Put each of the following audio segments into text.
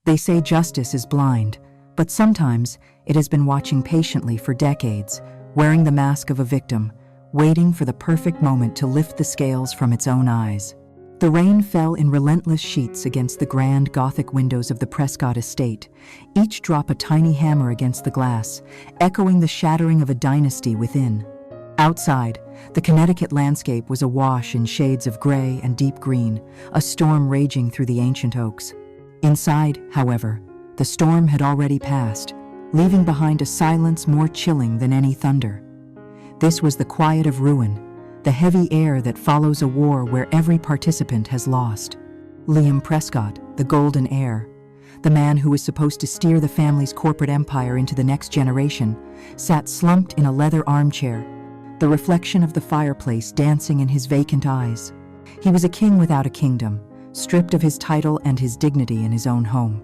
They say justice is blind, but sometimes it has been watching patiently for decades, wearing the mask of a victim, waiting for the perfect moment to lift the scales from its own eyes. The rain fell in relentless sheets against the grand Gothic windows of the Prescott estate, each drop a tiny hammer against the glass, echoing the shattering of a dynasty within. Outside, the Connecticut landscape was awash in shades of gray and deep green, a storm raging through the ancient oaks. Inside, however, the storm had already passed, leaving behind a silence more chilling than any thunder. This was the quiet of ruin, the heavy air that follows a war where every participant has lost. Liam Prescott, the golden heir, the man who was supposed to steer the family's corporate empire into the next generation, sat slumped in a leather armchair, the reflection of the fireplace dancing in his vacant eyes. He was a king without a kingdom, stripped of his title and his dignity in his own home.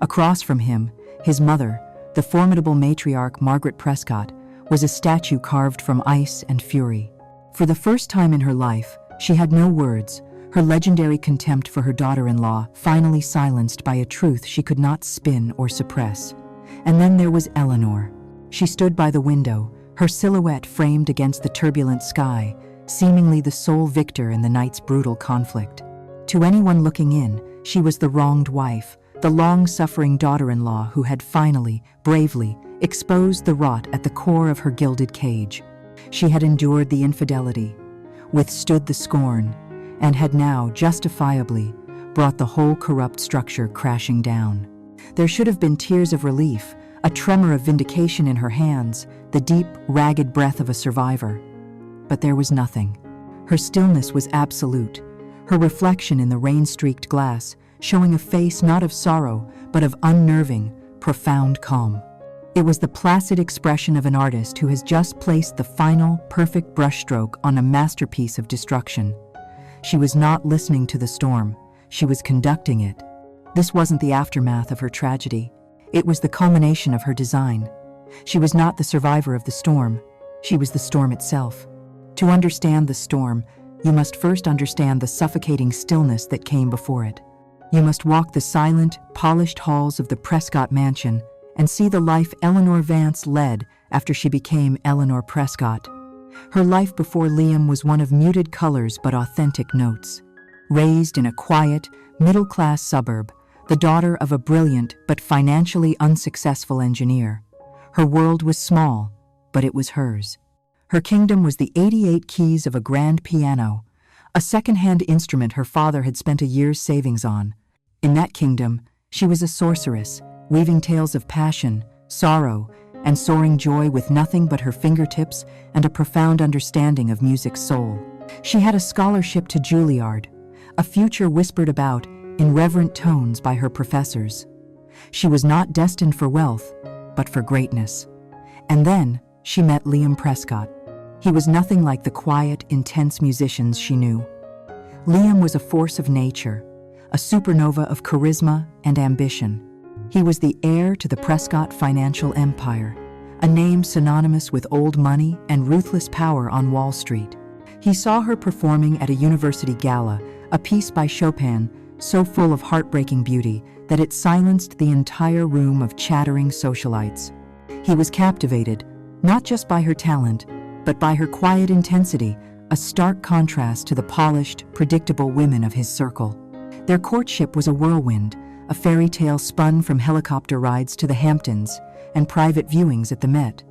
Across from him, his mother, the formidable matriarch Margaret Prescott, was a statue carved from ice and fury. For the first time in her life, she had no words, her legendary contempt for her daughter-in-law finally silenced by a truth she could not spin or suppress. And then there was Eleanor. She stood by the window, her silhouette framed against the turbulent sky, seemingly the sole victor in the night's brutal conflict. To anyone looking in, she was the wronged wife, the long-suffering daughter-in-law who had finally, bravely, exposed the rot at the core of her gilded cage. She had endured the infidelity, withstood the scorn, and had now, justifiably, brought the whole corrupt structure crashing down. There should have been tears of relief, a tremor of vindication in her hands, the deep, ragged breath of a survivor. But there was nothing. Her stillness was absolute, her reflection in the rain-streaked glass showing a face not of sorrow, but of unnerving, profound calm. It was the placid expression of an artist who has just placed the final, perfect brushstroke on a masterpiece of destruction. She was not listening to the storm, she was conducting it. This wasn't the aftermath of her tragedy. It was the culmination of her design. She was not the survivor of the storm, she was the storm itself. To understand the storm, you must first understand the suffocating stillness that came before it. You must walk the silent, polished halls of the Prescott mansion and see the life Eleanor Vance led after she became Eleanor Prescott. Her life before Liam was one of muted colors but authentic notes. Raised in a quiet, middle-class suburb, the daughter of a brilliant but financially unsuccessful engineer, her world was small, but it was hers. Her kingdom was the 88 keys of a grand piano, a second-hand instrument her father had spent a year's savings on. In that kingdom, she was a sorceress, weaving tales of passion, sorrow, and soaring joy with nothing but her fingertips and a profound understanding of music's soul. She had a scholarship to Juilliard, a future whispered about in reverent tones by her professors. She was not destined for wealth, but for greatness. And then she met Liam Prescott. He was nothing like the quiet, intense musicians she knew. Liam was a force of nature, a supernova of charisma and ambition. He was the heir to the Prescott financial empire, a name synonymous with old money and ruthless power on Wall Street. He saw her performing at a university gala, a piece by Chopin so full of heartbreaking beauty that it silenced the entire room of chattering socialites. He was captivated, not just by her talent, but by her quiet intensity, a stark contrast to the polished, predictable women of his circle. Their courtship was a whirlwind, a fairy tale spun from helicopter rides to the Hamptons and private viewings at the Met.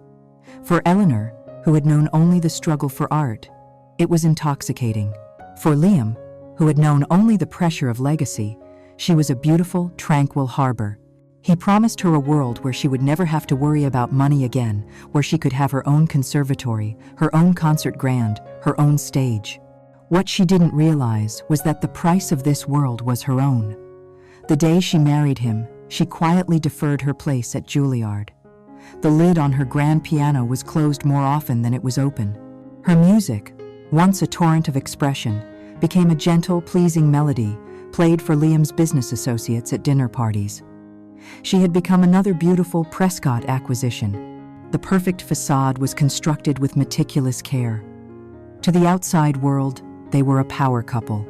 For Eleanor, who had known only the struggle for art, it was intoxicating. For Liam, who had known only the pressure of legacy, she was a beautiful, tranquil harbor. He promised her a world where she would never have to worry about money again, where she could have her own conservatory, her own concert grand, her own stage. What she didn't realize was that the price of this world was her own. The day she married him, she quietly deferred her place at Juilliard. The lid on her grand piano was closed more often than it was open. Her music, once a torrent of expression, became a gentle, pleasing melody played for Liam's business associates at dinner parties. She had become another beautiful Prescott acquisition. The perfect facade was constructed with meticulous care. To the outside world, they were a power couple.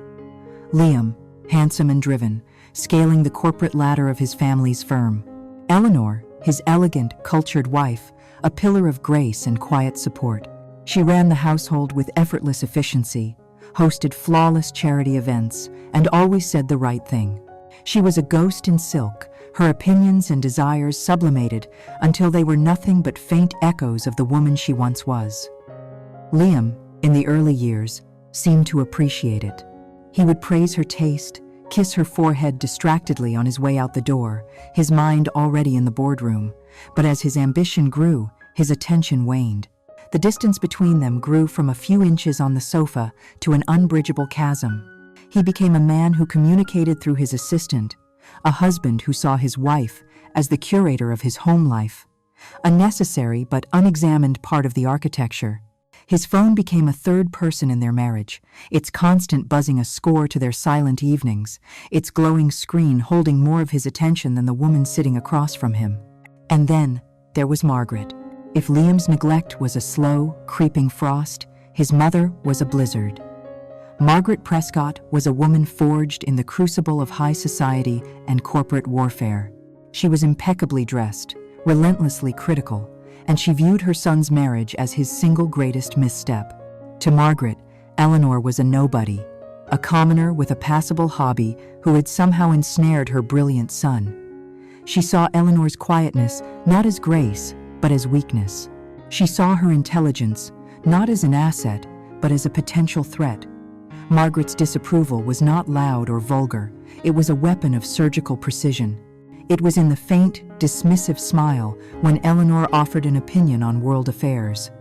Liam, handsome and driven, scaling the corporate ladder of his family's firm. Eleanor, his elegant, cultured wife, a pillar of grace and quiet support. She ran the household with effortless efficiency, hosted flawless charity events, and always said the right thing. She was a ghost in silk, her opinions and desires sublimated until they were nothing but faint echoes of the woman she once was. Liam, in the early years, seemed to appreciate it. He would praise her taste, kiss her forehead distractedly on his way out the door, his mind already in the boardroom. But as his ambition grew, his attention waned. The distance between them grew from a few inches on the sofa to an unbridgeable chasm. He became a man who communicated through his assistant, a husband who saw his wife as the curator of his home life, a necessary but unexamined part of the architecture. His phone became a third person in their marriage, its constant buzzing a score to their silent evenings, its glowing screen holding more of his attention than the woman sitting across from him. And then there was Margaret. If Liam's neglect was a slow, creeping frost, his mother was a blizzard. Margaret Prescott was a woman forged in the crucible of high society and corporate warfare. She was impeccably dressed, relentlessly critical, and she viewed her son's marriage as his single greatest misstep. To Margaret, Eleanor was a nobody, a commoner with a passable hobby who had somehow ensnared her brilliant son. She saw Eleanor's quietness not as grace, but as weakness. She saw her intelligence not as an asset, but as a potential threat. Margaret's disapproval was not loud or vulgar. It was a weapon of surgical precision. It was in the faint, dismissive smile when Eleanor offered an opinion on world affairs.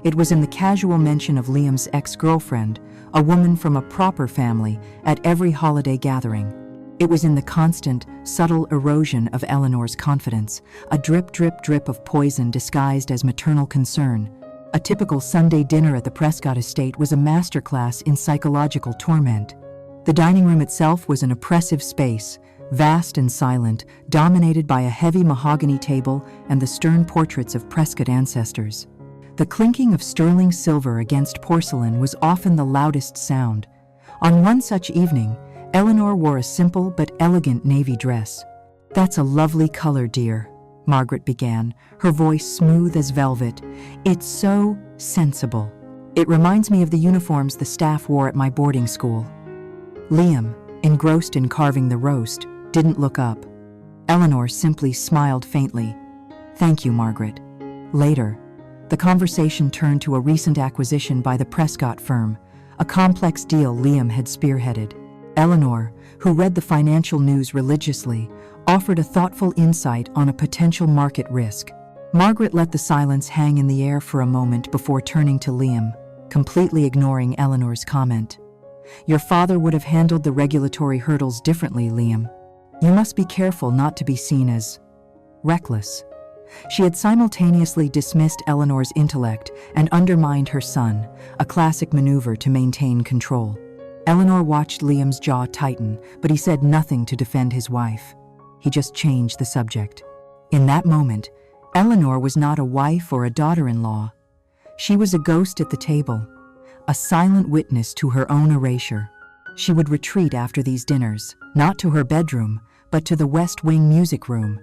It was in the casual mention of Liam's ex-girlfriend, a woman from a proper family, at every holiday gathering. It was in the constant, subtle erosion of Eleanor's confidence, a drip, drip, drip of poison disguised as maternal concern. A typical Sunday dinner at the Prescott estate was a masterclass in psychological torment. The dining room itself was an oppressive space, vast and silent, dominated by a heavy mahogany table and the stern portraits of Prescott ancestors. The clinking of sterling silver against porcelain was often the loudest sound. On one such evening, Eleanor wore a simple but elegant navy dress. "That's a lovely color, dear," Margaret began, her voice smooth as velvet. "It's so sensible. It reminds me of the uniforms the staff wore at my boarding school." Liam, engrossed in carving the roast, didn't look up. Eleanor simply smiled faintly. "Thank you, Margaret." Later, the conversation turned to a recent acquisition by the Prescott firm, a complex deal Liam had spearheaded. Eleanor, who read the financial news religiously, offered a thoughtful insight on a potential market risk. Margaret let the silence hang in the air for a moment before turning to Liam, completely ignoring Eleanor's comment. "Your father would have handled the regulatory hurdles differently, Liam. You must be careful not to be seen as reckless." She had simultaneously dismissed Eleanor's intellect and undermined her son, a classic maneuver to maintain control. Eleanor watched Liam's jaw tighten, but he said nothing to defend his wife. He just changed the subject. In that moment, Eleanor was not a wife or a daughter-in-law. She was a ghost at the table, a silent witness to her own erasure. She would retreat after these dinners, not to her bedroom, but to the West Wing music room.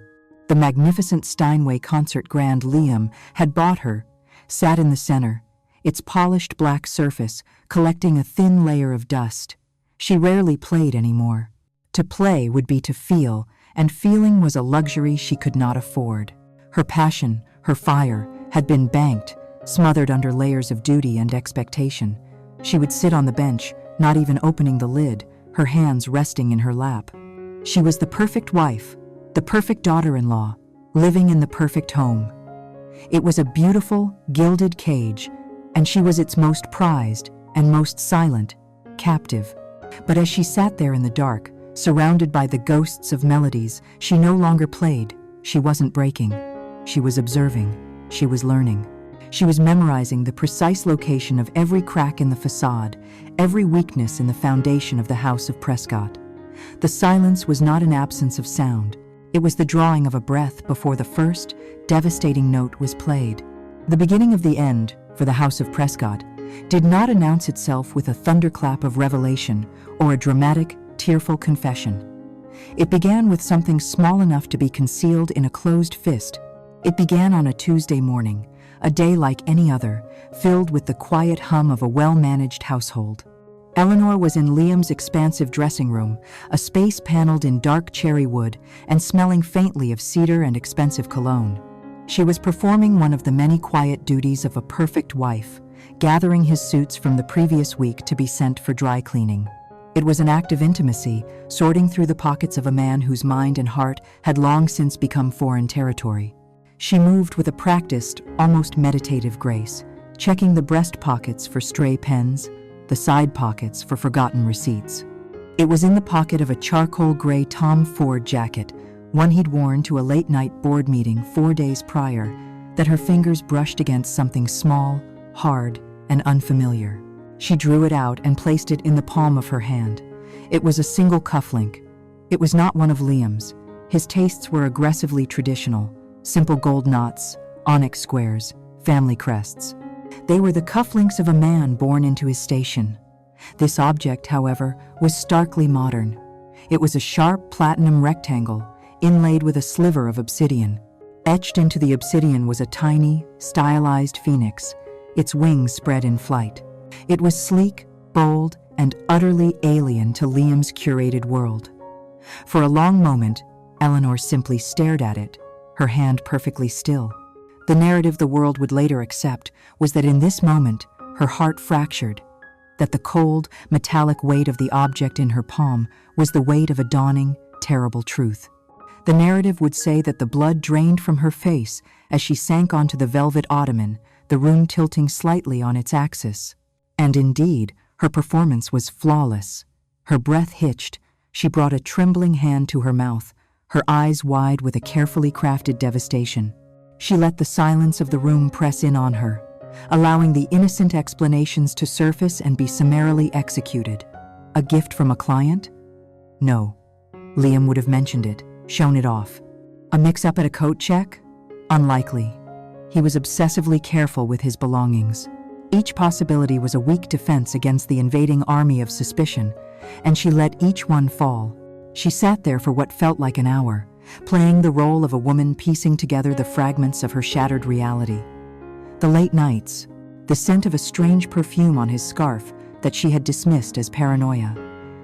The magnificent Steinway concert grand Liam had bought her sat in the center, its polished black surface collecting a thin layer of dust. She rarely played anymore. To play would be to feel, and feeling was a luxury she could not afford. Her passion, her fire, had been banked, smothered under layers of duty and expectation. She would sit on the bench, not even opening the lid, her hands resting in her lap. She was the perfect wife, the perfect daughter-in-law, living in the perfect home. It was a beautiful, gilded cage, and she was its most prized and most silent captive. But as she sat there in the dark, surrounded by the ghosts of melodies, she no longer played. She wasn't breaking. She was observing. She was learning. She was memorizing the precise location of every crack in the facade, every weakness in the foundation of the House of Prescott. The silence was not an absence of sound. It was the drawing of a breath before the first, devastating note was played. The beginning of the end, for the House of Prescott, did not announce itself with a thunderclap of revelation or a dramatic, tearful confession. It began with something small enough to be concealed in a closed fist. It began on a Tuesday morning, a day like any other, filled with the quiet hum of a well-managed household. Eleanor was in Liam's expansive dressing room, a space paneled in dark cherry wood and smelling faintly of cedar and expensive cologne. She was performing one of the many quiet duties of a perfect wife, gathering his suits from the previous week to be sent for dry cleaning. It was an act of intimacy, sorting through the pockets of a man whose mind and heart had long since become foreign territory. She moved with a practiced, almost meditative grace, checking the breast pockets for stray pens, the side pockets for forgotten receipts. It was in the pocket of a charcoal gray Tom Ford jacket, one he'd worn to a late-night board meeting 4 days prior, that her fingers brushed against something small, hard, and unfamiliar. She drew it out and placed it in the palm of her hand. It was a single cufflink. It was not one of Liam's. His tastes were aggressively traditional, simple gold knots, onyx squares, family crests. They were the cufflinks of a man born into his station. This object, however, was starkly modern. It was a sharp platinum rectangle, inlaid with a sliver of obsidian. Etched into the obsidian was a tiny, stylized phoenix, its wings spread in flight. It was sleek, bold, and utterly alien to Liam's curated world. For a long moment, Eleanor simply stared at it, her hand perfectly still. The narrative the world would later accept was that in this moment, her heart fractured, that the cold, metallic weight of the object in her palm was the weight of a dawning, terrible truth. The narrative would say that the blood drained from her face as she sank onto the velvet ottoman, the room tilting slightly on its axis. And indeed, her performance was flawless. Her breath hitched, she brought a trembling hand to her mouth, her eyes wide with a carefully crafted devastation. She let the silence of the room press in on her, allowing the innocent explanations to surface and be summarily executed. A gift from a client? No. Liam would have mentioned it, shown it off. A mix-up at a coat check? Unlikely. He was obsessively careful with his belongings. Each possibility was a weak defense against the invading army of suspicion, and she let each one fall. She sat there for what felt like an hour, playing the role of a woman piecing together the fragments of her shattered reality. The late nights, the scent of a strange perfume on his scarf that she had dismissed as paranoia,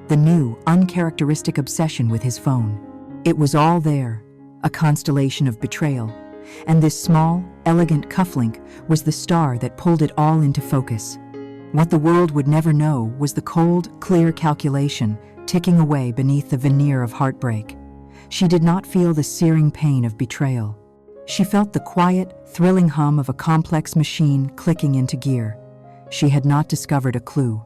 the new, uncharacteristic obsession with his phone. It was all there, a constellation of betrayal, and this small, elegant cufflink was the star that pulled it all into focus. What the world would never know was the cold, clear calculation ticking away beneath the veneer of heartbreak. She did not feel the searing pain of betrayal. She felt the quiet, thrilling hum of a complex machine clicking into gear. She had not discovered a clue.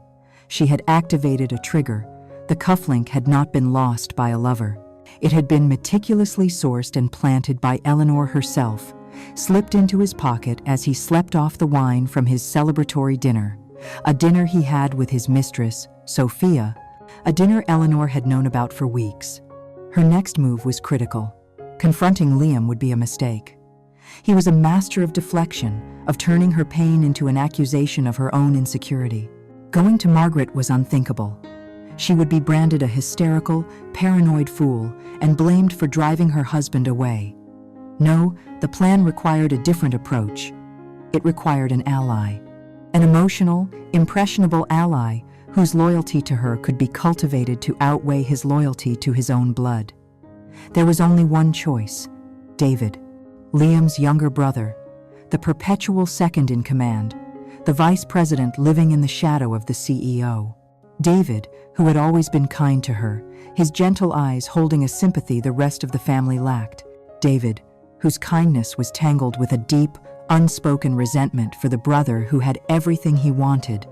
She had activated a trigger. The cufflink had not been lost by a lover. It had been meticulously sourced and planted by Eleanor herself, slipped into his pocket as he slept off the wine from his celebratory dinner, a dinner he had with his mistress, Sophia, a dinner Eleanor had known about for weeks. Her next move was critical. Confronting Liam would be a mistake. He was a master of deflection, of turning her pain into an accusation of her own insecurity. Going to Margaret was unthinkable. She would be branded a hysterical, paranoid fool and blamed for driving her husband away. No, the plan required a different approach. It required an ally. An emotional, impressionable ally whose loyalty to her could be cultivated to outweigh his loyalty to his own blood. There was only one choice: David, Liam's younger brother, the perpetual second in command, the vice president living in the shadow of the CEO. David, who had always been kind to her, his gentle eyes holding a sympathy the rest of the family lacked. David, whose kindness was tangled with a deep, unspoken resentment for the brother who had everything he wanted: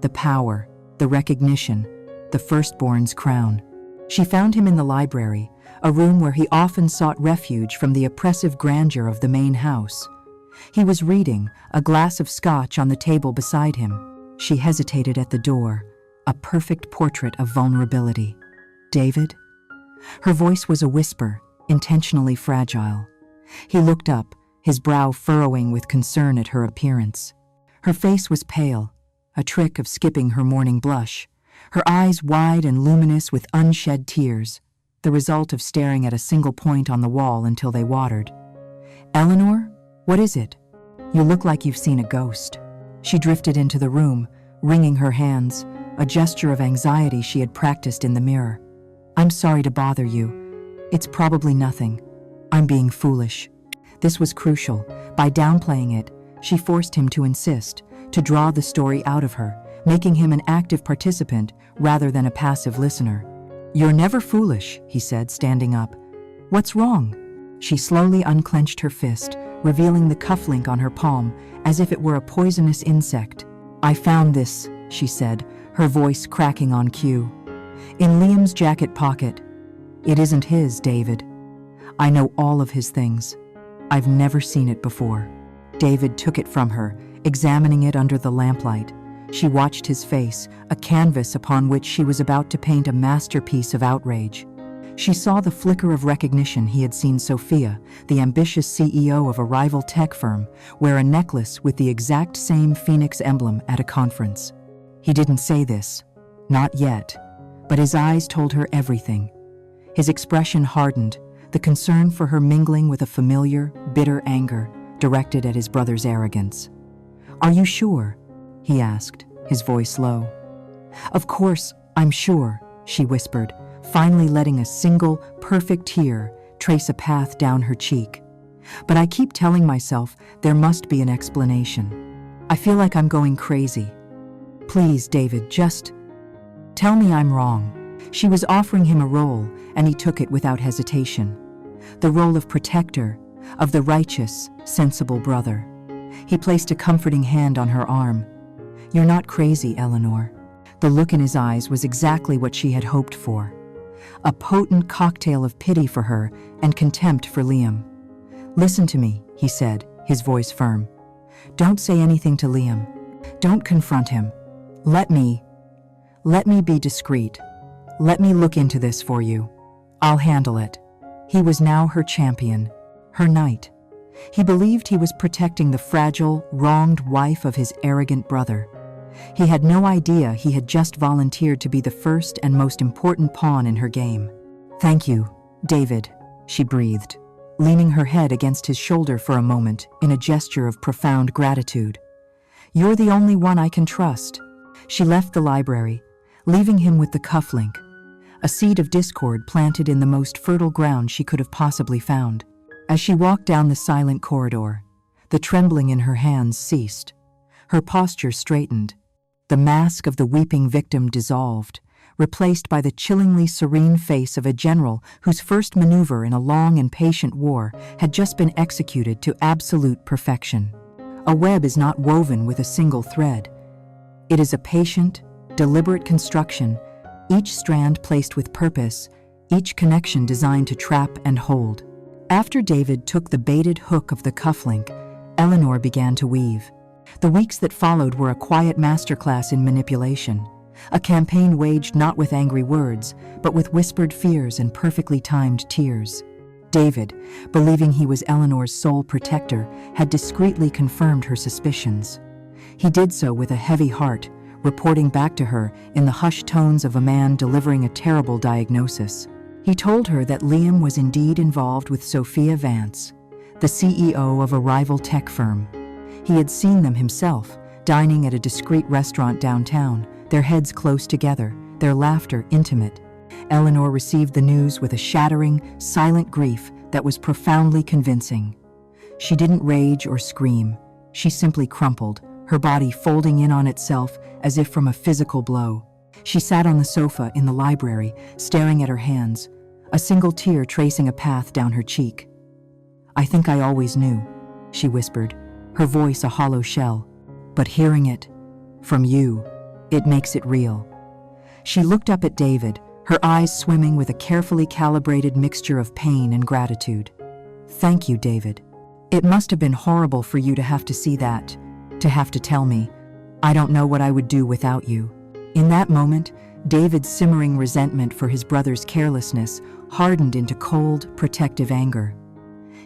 the power, the recognition, the firstborn's crown. She found him in the library, a room where he often sought refuge from the oppressive grandeur of the main house. He was reading, a glass of scotch on the table beside him. She hesitated at the door, a perfect portrait of vulnerability. "David?" Her voice was a whisper, intentionally fragile. He looked up, his brow furrowing with concern at her appearance. Her face was pale, a trick of skipping her morning blush, her eyes wide and luminous with unshed tears. the result of staring at a single point on the wall until they watered. "Eleanor, what is it? You look like you've seen a ghost." She drifted into the room, wringing her hands, a gesture of anxiety she had practiced in the mirror. "I'm sorry to bother you. It's probably nothing. I'm being foolish." This was crucial. By downplaying it, she forced him to insist, to draw the story out of her, making him an active participant rather than a passive listener. "You're never foolish," he said, standing up. "What's wrong?" She slowly unclenched her fist, revealing the cufflink on her palm as if it were a poisonous insect. "I found this," she said, her voice cracking on cue. "In Liam's jacket pocket. It isn't his, David. I know all of his things. I've never seen it before." David took it from her, examining it under the lamplight. She watched his face, a canvas upon which she was about to paint a masterpiece of outrage. She saw the flicker of recognition he had seen Sophia, the ambitious CEO of a rival tech firm, wear a necklace with the exact same Phoenix emblem at a conference. He didn't say this, not yet, but his eyes told her everything. His expression hardened, the concern for her mingling with a familiar, bitter anger directed at his brother's arrogance. "Are you sure?" he asked, his voice low. "Of course, I'm sure," she whispered, finally letting a single, perfect tear trace a path down her cheek. "But I keep telling myself there must be an explanation. I feel like I'm going crazy. Please, David, just tell me I'm wrong." She was offering him a role, and he took it without hesitation. The role of protector, of the righteous, sensible brother. He placed a comforting hand on her arm. "You're not crazy, Eleanor." The look in his eyes was exactly what she had hoped for. A potent cocktail of pity for her and contempt for Liam. "Listen to me," he said, his voice firm. "Don't say anything to Liam. Don't confront him. Let me be discreet. Let me look into this for you. I'll handle it." He was now her champion, her knight. He believed he was protecting the fragile, wronged wife of his arrogant brother. He had no idea he had just volunteered to be the first and most important pawn in her game. "Thank you, David," she breathed, leaning her head against his shoulder for a moment in a gesture of profound gratitude. "You're the only one I can trust." She left the library, leaving him with the cufflink, a seed of discord planted in the most fertile ground she could have possibly found. As she walked down the silent corridor, the trembling in her hands ceased. Her posture straightened. The mask of the weeping victim dissolved, replaced by the chillingly serene face of a general whose first maneuver in a long and patient war had just been executed to absolute perfection. A web is not woven with a single thread. It is a patient, deliberate construction, each strand placed with purpose, each connection designed to trap and hold. After David took the baited hook of the cufflink, Eleanor began to weave. The weeks that followed were a quiet masterclass in manipulation, a campaign waged not with angry words, but with whispered fears and perfectly timed tears. David, believing he was Eleanor's sole protector, had discreetly confirmed her suspicions. He did so with a heavy heart, reporting back to her in the hushed tones of a man delivering a terrible diagnosis. He told her that Liam was indeed involved with Sophia Vance, the CEO of a rival tech firm. He had seen them himself, dining at a discreet restaurant downtown, their heads close together, their laughter intimate. Eleanor received the news with a shattering, silent grief that was profoundly convincing. She didn't rage or scream. She simply crumpled, her body folding in on itself as if from a physical blow. She sat on the sofa in the library, staring at her hands, a single tear tracing a path down her cheek. "I think I always knew," she whispered, her voice a hollow shell. "But hearing it from you, it makes it real." She looked up at David, her eyes swimming with a carefully calibrated mixture of pain and gratitude. "Thank you, David. It must have been horrible for you to have to see that, to have to tell me. I don't know what I would do without you." In that moment, David's simmering resentment for his brother's carelessness hardened into cold, protective anger.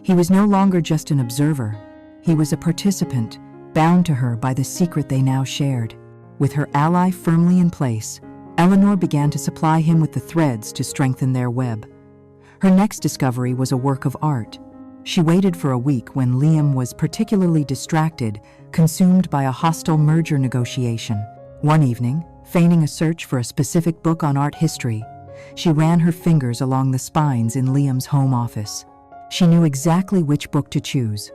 He was no longer just an observer. He was a participant, bound to her by the secret they now shared. With her ally firmly in place, Eleanor began to supply him with the threads to strengthen their web. Her next discovery was a work of art. She waited for a week when Liam was particularly distracted, consumed by a hostile merger negotiation. One evening, feigning a search for a specific book on art history, she ran her fingers along the spines in Liam's home office. She knew exactly which book to choose.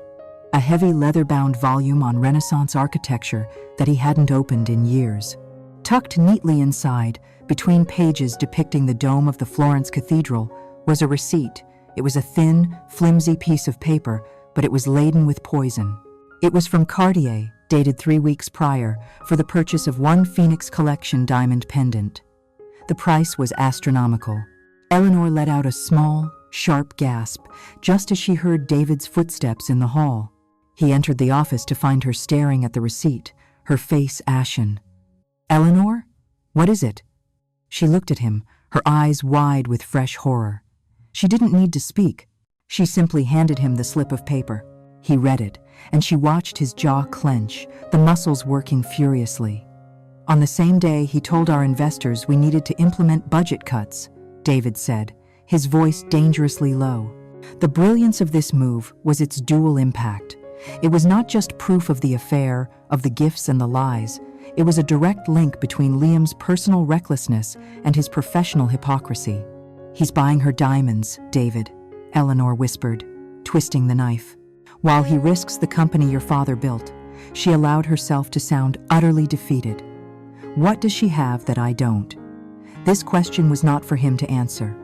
A heavy leather-bound volume on Renaissance architecture that he hadn't opened in years. Tucked neatly inside, between pages depicting the dome of the Florence Cathedral, was a receipt. It was a thin, flimsy piece of paper, but it was laden with poison. It was from Cartier, dated 3 weeks prior, for the purchase of one Phoenix Collection diamond pendant. The price was astronomical. Eleanor let out a small, sharp gasp just as she heard David's footsteps in the hall. He entered the office to find her staring at the receipt, her face ashen. "Eleanor? What is it?" She looked at him, her eyes wide with fresh horror. She didn't need to speak. She simply handed him the slip of paper. He read it, and she watched his jaw clench, the muscles working furiously. "On the same day he told our investors we needed to implement budget cuts," David said, his voice dangerously low. The brilliance of this move was its dual impact. It was not just proof of the affair, of the gifts and the lies. It was a direct link between Liam's personal recklessness and his professional hypocrisy. "He's buying her diamonds, David," Eleanor whispered, twisting the knife. "While he risks the company your father built." She allowed herself to sound utterly defeated. "What does she have that I don't?" This question was not for him to answer.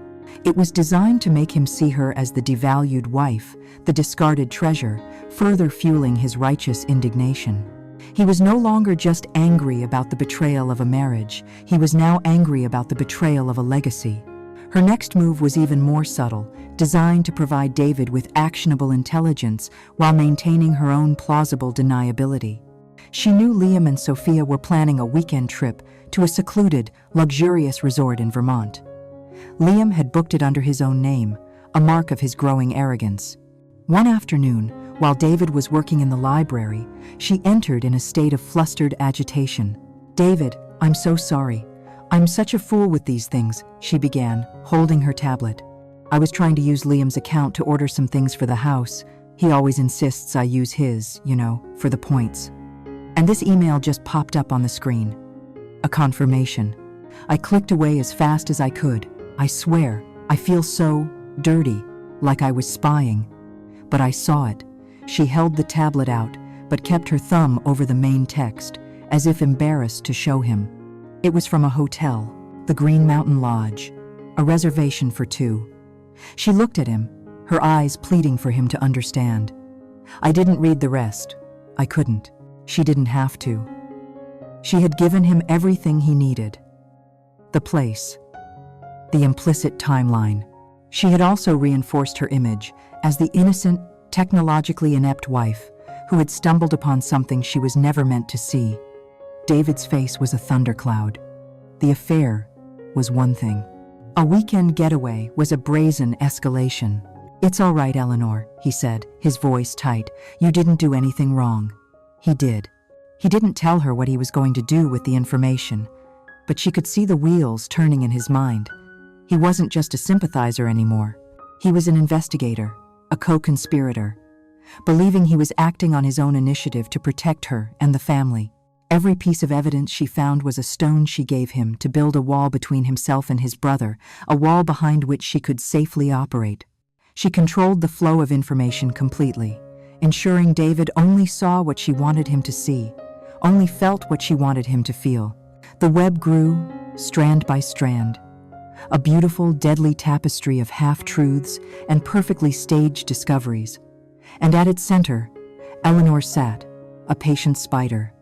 It was designed to make him see her as the devalued wife, the discarded treasure, further fueling his righteous indignation. He was no longer just angry about the betrayal of a marriage, he was now angry about the betrayal of a legacy. Her next move was even more subtle, designed to provide David with actionable intelligence while maintaining her own plausible deniability. She knew Liam and Sophia were planning a weekend trip to a secluded, luxurious resort in Vermont. Liam had booked it under his own name, a mark of his growing arrogance. One afternoon, while David was working in the library, she entered in a state of flustered agitation. "David, I'm so sorry. I'm such a fool with these things," she began, holding her tablet. "I was trying to use Liam's account to order some things for the house. He always insists I use his, for the points. And this email just popped up on the screen. A confirmation. I clicked away as fast as I could. I swear, I feel so dirty, like I was spying. But I saw it." She held the tablet out, but kept her thumb over the main text, as if embarrassed to show him. It was from a hotel, the Green Mountain Lodge, a reservation for 2. She looked at him, her eyes pleading for him to understand. "I didn't read the rest. I couldn't. She didn't have to." She had given him everything he needed. The place. The implicit timeline. She had also reinforced her image as the innocent, technologically inept wife who had stumbled upon something she was never meant to see. David's face was a thundercloud. The affair was one thing. A weekend getaway was a brazen escalation. "It's all right, Eleanor," he said, his voice tight. "You didn't do anything wrong." He did. He didn't tell her what he was going to do with the information, but she could see the wheels turning in his mind. He wasn't just a sympathizer anymore. He was an investigator, a co-conspirator, believing he was acting on his own initiative to protect her and the family. Every piece of evidence she found was a stone she gave him to build a wall between himself and his brother, a wall behind which she could safely operate. She controlled the flow of information completely, ensuring David only saw what she wanted him to see, only felt what she wanted him to feel. The web grew, strand by strand, a beautiful, deadly tapestry of half-truths and perfectly staged discoveries. And at its center, Eleanor sat, a patient spider,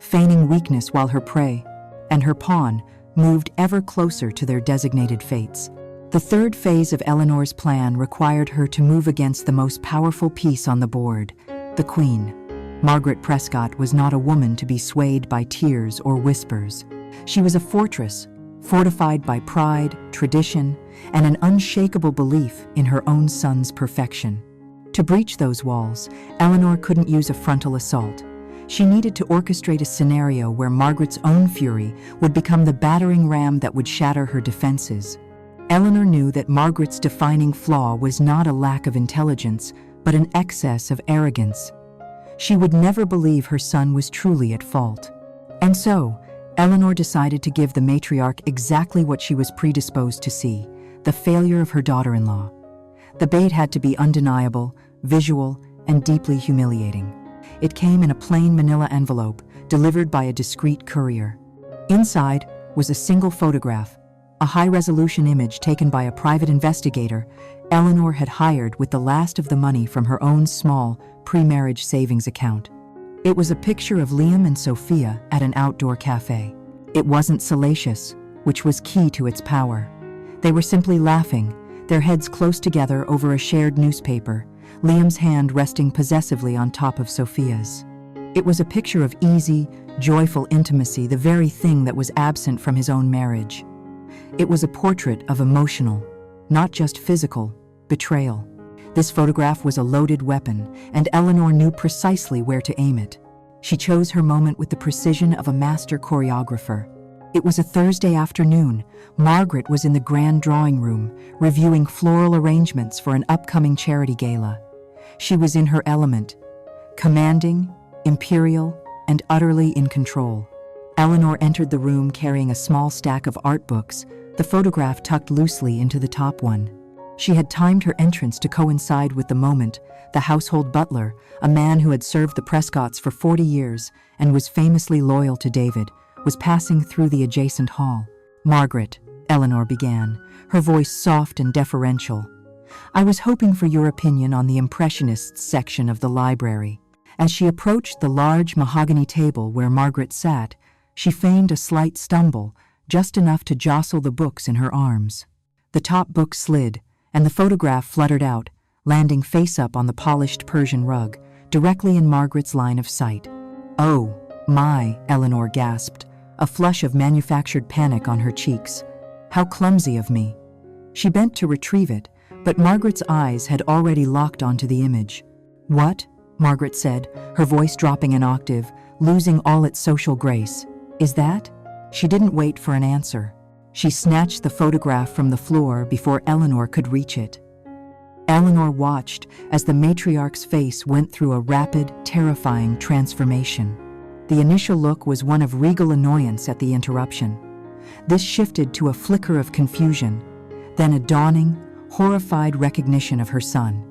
feigning weakness while her prey and her pawn moved ever closer to their designated fates. The third phase of Eleanor's plan required her to move against the most powerful piece on the board, the Queen. Margaret Prescott was not a woman to be swayed by tears or whispers. She was a fortress, fortified by pride, tradition, and an unshakable belief in her own son's perfection. To breach those walls, Eleanor couldn't use a frontal assault. She needed to orchestrate a scenario where Margaret's own fury would become the battering ram that would shatter her defenses. Eleanor knew that Margaret's defining flaw was not a lack of intelligence, but an excess of arrogance. She would never believe her son was truly at fault. And so, Eleanor decided to give the matriarch exactly what she was predisposed to see: the failure of her daughter-in-law. The bait had to be undeniable, visual, and deeply humiliating. It came in a plain manila envelope, delivered by a discreet courier. Inside was a single photograph, a high-resolution image taken by a private investigator Eleanor had hired with the last of the money from her own small, pre-marriage savings account. It was a picture of Liam and Sophia at an outdoor cafe. It wasn't salacious, which was key to its power. They were simply laughing, their heads close together over a shared newspaper, Liam's hand resting possessively on top of Sophia's. It was a picture of easy, joyful intimacy, the very thing that was absent from his own marriage. It was a portrait of emotional, not just physical, betrayal. This photograph was a loaded weapon, and Eleanor knew precisely where to aim it. She chose her moment with the precision of a master choreographer. It was a Thursday afternoon. Margaret was in the grand drawing room, reviewing floral arrangements for an upcoming charity gala. She was in her element, commanding, imperial, and utterly in control. Eleanor entered the room carrying a small stack of art books, the photograph tucked loosely into the top one. She had timed her entrance to coincide with the moment the household butler, a man who had served the Prescotts for 40 years and was famously loyal to David, was passing through the adjacent hall. "Margaret," Eleanor began, her voice soft and deferential, "I was hoping for your opinion on the Impressionists section of the library." As she approached the large mahogany table where Margaret sat, she feigned a slight stumble, just enough to jostle the books in her arms. The top book slid, and the photograph fluttered out, landing face-up on the polished Persian rug, directly in Margaret's line of sight. "Oh, my," Eleanor gasped, a flush of manufactured panic on her cheeks. "How clumsy of me." She bent to retrieve it, but Margaret's eyes had already locked onto the image. "What?" Margaret said, her voice dropping an octave, losing all its social grace. "Is that?" She didn't wait for an answer. She snatched the photograph from the floor before Eleanor could reach it. Eleanor watched as the matriarch's face went through a rapid, terrifying transformation. The initial look was one of regal annoyance at the interruption. This shifted to a flicker of confusion, then a dawning, horrified recognition of her son.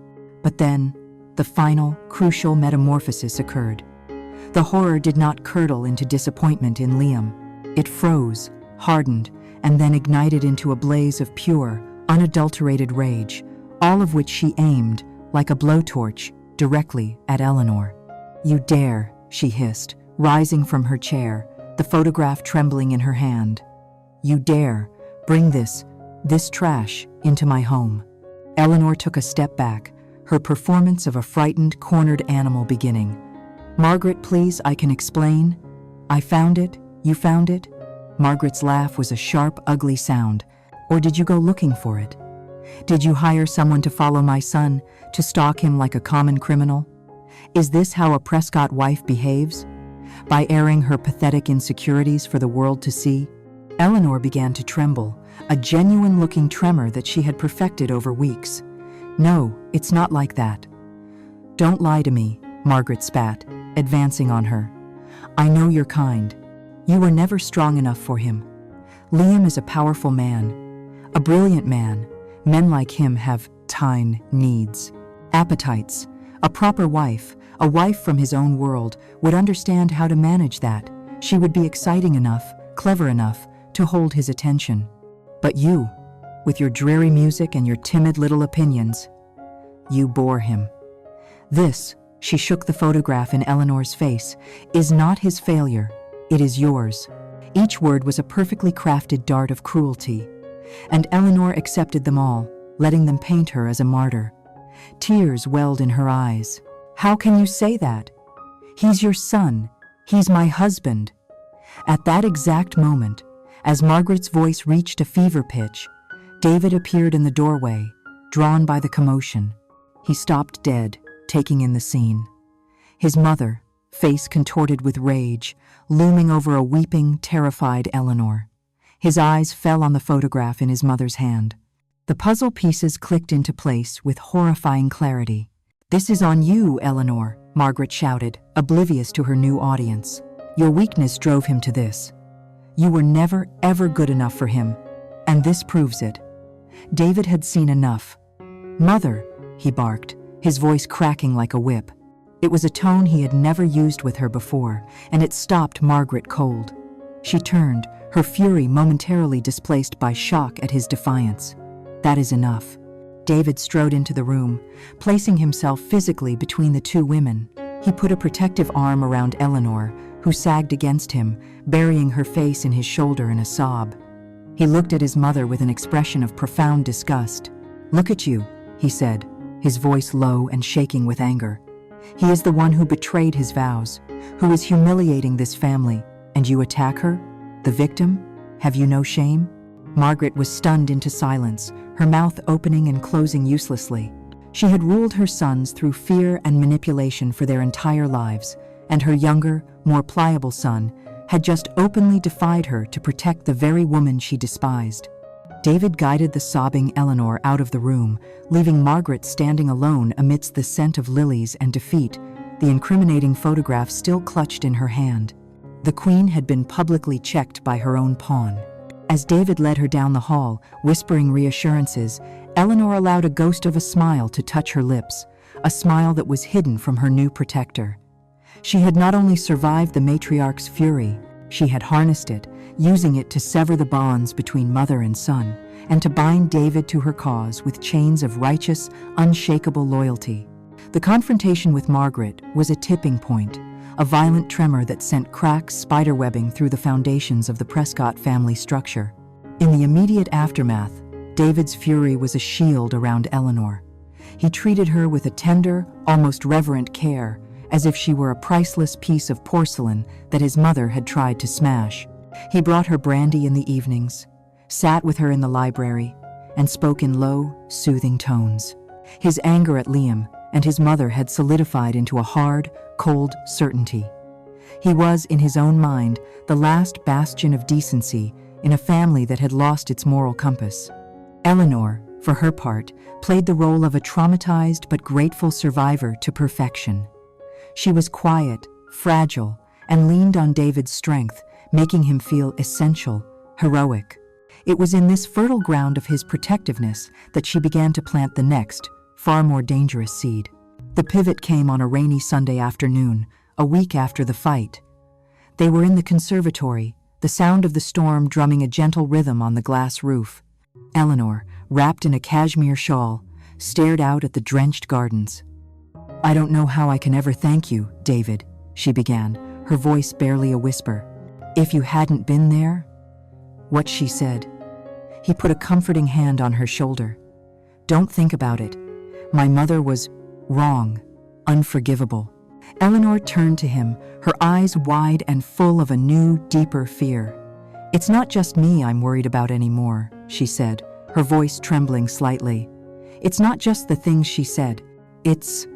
But then, the final, crucial metamorphosis occurred. The horror did not curdle into disappointment in Liam. It froze, hardened, and then ignited into a blaze of pure, unadulterated rage, all of which she aimed, like a blowtorch, directly at Eleanor. "You dare," she hissed, rising from her chair, the photograph trembling in her hand. "You dare bring this trash into my home." Eleanor took a step back, her performance of a frightened, cornered animal beginning. "Margaret, please, I can explain. I found it. You found it?" Margaret's laugh was a sharp, ugly sound. "Or did you go looking for it? Did you hire someone to follow my son, to stalk him like a common criminal? Is this how a Prescott wife behaves? By airing her pathetic insecurities for the world to see?" Eleanor began to tremble, a genuine-looking tremor that she had perfected over weeks. "No, it's not like that." "Don't lie to me," Margaret spat, advancing on her. "I know you're kind. You were never strong enough for him. Liam is a powerful man, a brilliant man. Men like him have tiny needs, appetites. A proper wife, a wife from his own world, would understand how to manage that. She would be exciting enough, clever enough, to hold his attention. But you, with your dreary music and your timid little opinions, you bore him. This," she shook the photograph in Eleanor's face, "is not his failure. It is yours." Each word was a perfectly crafted dart of cruelty, and Eleanor accepted them all, letting them paint her as a martyr. Tears welled in her eyes. "How can you say that? He's your son. He's my husband." At that exact moment, as Margaret's voice reached a fever pitch, David appeared in the doorway, drawn by the commotion. He stopped dead, taking in the scene. His mother, face contorted with rage, looming over a weeping, terrified Eleanor. His eyes fell on the photograph in his mother's hand. The puzzle pieces clicked into place with horrifying clarity. "This is on you, Eleanor," Margaret shouted, oblivious to her new audience. "Your weakness drove him to this. You were never, ever good enough for him, and this proves it." David had seen enough. "Mother," he barked, his voice cracking like a whip. It was a tone he had never used with her before, and it stopped Margaret cold. She turned, her fury momentarily displaced by shock at his defiance. "That is enough." David strode into the room, placing himself physically between the two women. He put a protective arm around Eleanor, who sagged against him, burying her face in his shoulder in a sob. He looked at his mother with an expression of profound disgust. "Look at you," he said, his voice low and shaking with anger. "He is the one who betrayed his vows, who is humiliating this family, and you attack her? The victim? Have you no shame?" Margaret was stunned into silence, her mouth opening and closing uselessly. She had ruled her sons through fear and manipulation for their entire lives, and her younger, more pliable son had just openly defied her to protect the very woman she despised. David guided the sobbing Eleanor out of the room, leaving Margaret standing alone amidst the scent of lilies and defeat, the incriminating photograph still clutched in her hand. The Queen had been publicly checked by her own pawn. As David led her down the hall, whispering reassurances, Eleanor allowed a ghost of a smile to touch her lips, a smile that was hidden from her new protector. She had not only survived the matriarch's fury, she had harnessed it, using it to sever the bonds between mother and son, and to bind David to her cause with chains of righteous, unshakable loyalty. The confrontation with Margaret was a tipping point, a violent tremor that sent cracks spiderwebbing through the foundations of the Prescott family structure. In the immediate aftermath, David's fury was a shield around Eleanor. He treated her with a tender, almost reverent care, as if she were a priceless piece of porcelain that his mother had tried to smash. He brought her brandy in the evenings, sat with her in the library, and spoke in low, soothing tones. His anger at Liam and his mother had solidified into a hard, cold certainty. He was, in his own mind, the last bastion of decency in a family that had lost its moral compass. Eleanor, for her part, played the role of a traumatized but grateful survivor to perfection. She was quiet, fragile, and leaned on David's strength, making him feel essential, heroic. It was in this fertile ground of his protectiveness that she began to plant the next, far more dangerous seed. The pivot came on a rainy Sunday afternoon, a week after the fight. They were in the conservatory, the sound of the storm drumming a gentle rhythm on the glass roof. Eleanor, wrapped in a cashmere shawl, stared out at the drenched gardens. "I don't know how I can ever thank you, David," she began, her voice barely a whisper. "If you hadn't been there?" What she said. He put a comforting hand on her shoulder. "Don't think about it. My mother was wrong, unforgivable." Eleanor turned to him, her eyes wide and full of a new, deeper fear. "It's not just me I'm worried about anymore," she said, her voice trembling slightly. "It's not just the things she said. It's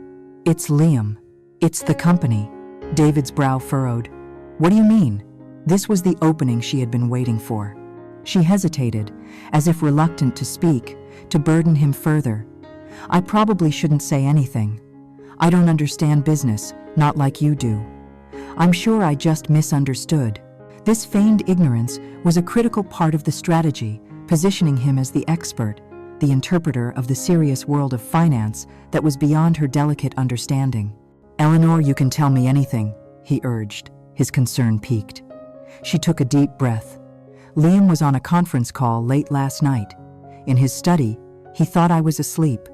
Liam. It's the company." David's brow furrowed. "What do you mean?" This was the opening she had been waiting for. She hesitated, as if reluctant to speak, to burden him further. "I probably shouldn't say anything. I don't understand business, not like you do. I'm sure I just misunderstood." This feigned ignorance was a critical part of the strategy, positioning him as the expert, the interpreter of the serious world of finance that was beyond her delicate understanding. "Eleanor, you can tell me anything," he urged, his concern piqued. She took a deep breath. "Liam was on a conference call late last night. In his study, he thought I was asleep.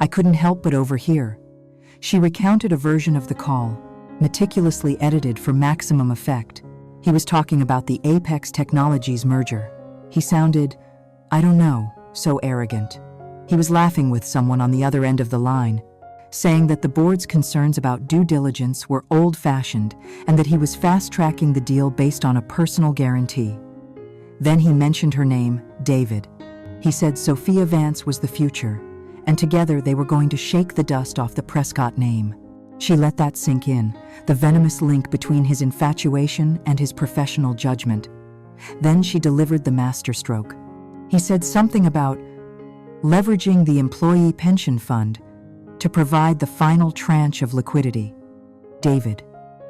I couldn't help but overhear." She recounted a version of the call, meticulously edited for maximum effect. He was talking about the Apex Technologies merger. He sounded, I don't know, so arrogant. He was laughing with someone on the other end of the line, saying that the board's concerns about due diligence were old-fashioned and that he was fast-tracking the deal based on a personal guarantee. Then he mentioned her name, David. He said Sophia Vance was the future, and together they were going to shake the dust off the Prescott name. She let that sink in, the venomous link between his infatuation and his professional judgment. Then she delivered the masterstroke. He said something about, leveraging the employee pension fund to provide the final tranche of liquidity. David.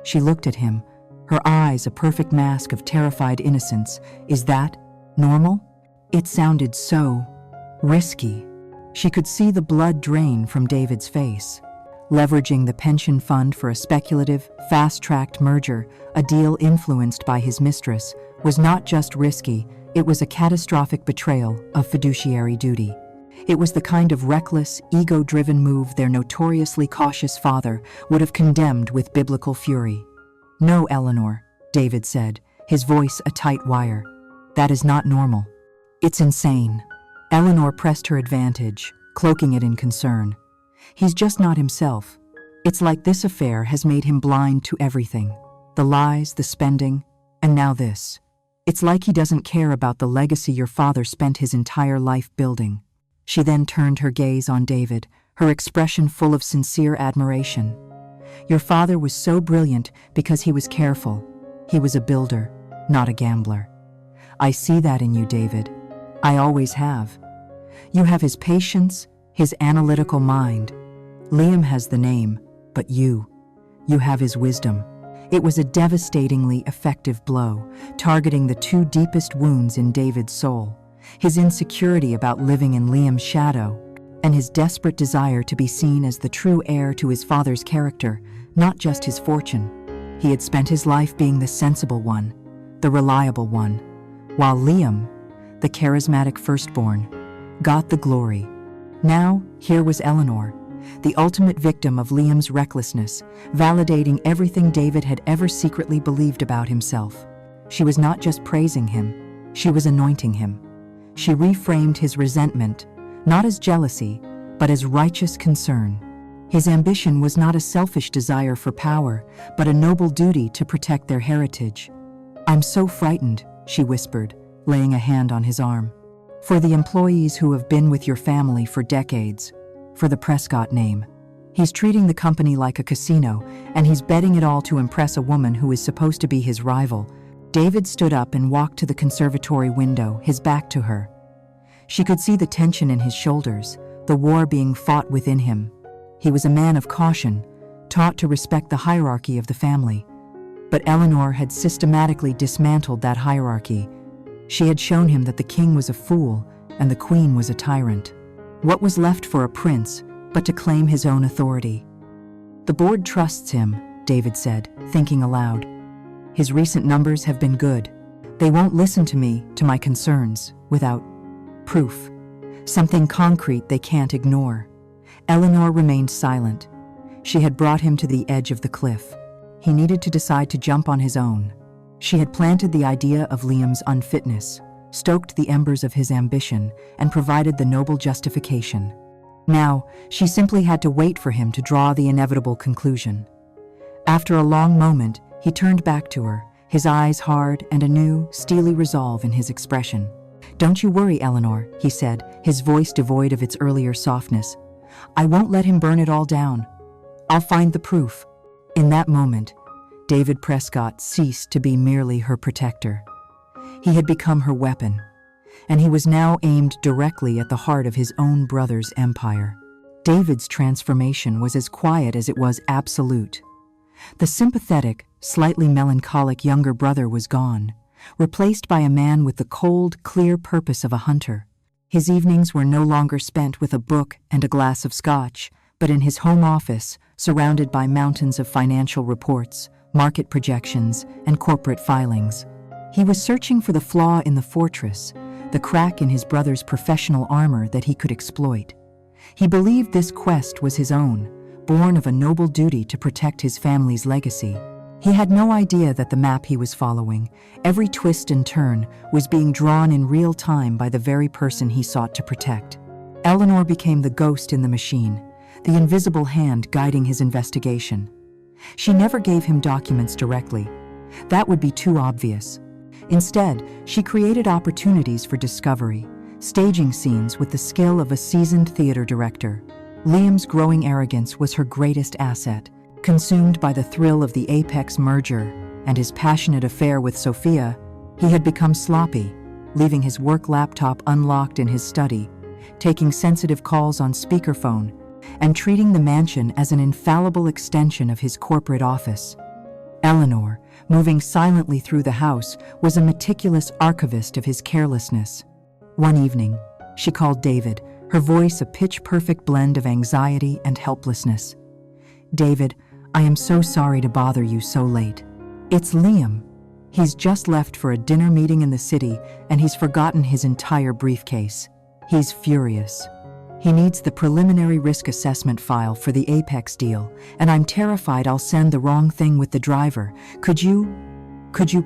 She looked at him, her eyes a perfect mask of terrified innocence. Is that normal? It sounded so risky. She could see the blood drain from David's face. Leveraging the pension fund for a speculative, fast-tracked merger, a deal influenced by his mistress, was not just risky, it was a catastrophic betrayal of fiduciary duty. It was the kind of reckless, ego-driven move their notoriously cautious father would have condemned with biblical fury. "No, Eleanor," David said, his voice a tight wire. "That is not normal. It's insane." Eleanor pressed her advantage, cloaking it in concern. "He's just not himself. It's like this affair has made him blind to everything. The lies, the spending, and now this. It's like he doesn't care about the legacy your father spent his entire life building." She then turned her gaze on David, her expression full of sincere admiration. "Your father was so brilliant because he was careful. He was a builder, not a gambler. I see that in you, David. I always have. You have his patience, his analytical mind. Liam has the name, but you have his wisdom." It was a devastatingly effective blow, targeting the two deepest wounds in David's soul: his insecurity about living in Liam's shadow, and his desperate desire to be seen as the true heir to his father's character, not just his fortune. He had spent his life being the sensible one, the reliable one, while Liam, the charismatic firstborn, got the glory. Now, here was Eleanor, the ultimate victim of Liam's recklessness, validating everything David had ever secretly believed about himself. She was not just praising him, she was anointing him. She reframed his resentment, not as jealousy, but as righteous concern. His ambition was not a selfish desire for power, but a noble duty to protect their heritage. "I'm so frightened," she whispered, laying a hand on his arm. "For the employees who have been with your family for decades, for the Prescott name. He's treating the company like a casino, and he's betting it all to impress a woman who is supposed to be his rival." David stood up and walked to the conservatory window, his back to her. She could see the tension in his shoulders, the war being fought within him. He was a man of caution, taught to respect the hierarchy of the family. But Eleanor had systematically dismantled that hierarchy. She had shown him that the king was a fool and the queen was a tyrant. What was left for a prince but to claim his own authority? "The board trusts him," David said, thinking aloud. "His recent numbers have been good. They won't listen to me, to my concerns, without proof. Something concrete they can't ignore." Eleanor remained silent. She had brought him to the edge of the cliff. He needed to decide to jump on his own. She had planted the idea of Liam's unfitness, stoked the embers of his ambition, and provided the noble justification. Now, she simply had to wait for him to draw the inevitable conclusion. After a long moment, he turned back to her, his eyes hard and a new, steely resolve in his expression. "Don't you worry, Eleanor," he said, his voice devoid of its earlier softness. "I won't let him burn it all down. I'll find the proof." In that moment, David Prescott ceased to be merely her protector. He had become her weapon, and he was now aimed directly at the heart of his own brother's empire. David's transformation was as quiet as it was absolute. The sympathetic, slightly melancholic younger brother was gone, replaced by a man with the cold, clear purpose of a hunter. His evenings were no longer spent with a book and a glass of scotch, but in his home office, surrounded by mountains of financial reports, market projections, and corporate filings. He was searching for the flaw in the fortress, the crack in his brother's professional armor that he could exploit. He believed this quest was his own, born of a noble duty to protect his family's legacy. He had no idea that the map he was following, every twist and turn, was being drawn in real time by the very person he sought to protect. Eleanor became the ghost in the machine, the invisible hand guiding his investigation. She never gave him documents directly. That would be too obvious. Instead, she created opportunities for discovery, staging scenes with the skill of a seasoned theater director. Liam's growing arrogance was her greatest asset. Consumed by the thrill of the Apex merger and his passionate affair with Sophia, he had become sloppy, leaving his work laptop unlocked in his study, taking sensitive calls on speakerphone, and treating the mansion as an infallible extension of his corporate office. Eleanor, moving silently through the house, was a meticulous archivist of his carelessness. One evening, she called David, her voice a pitch-perfect blend of anxiety and helplessness. "David, I am so sorry to bother you so late. It's Liam. He's just left for a dinner meeting in the city, and he's forgotten his entire briefcase. He's furious. He needs the preliminary risk assessment file for the Apex deal, and I'm terrified I'll send the wrong thing with the driver. Could you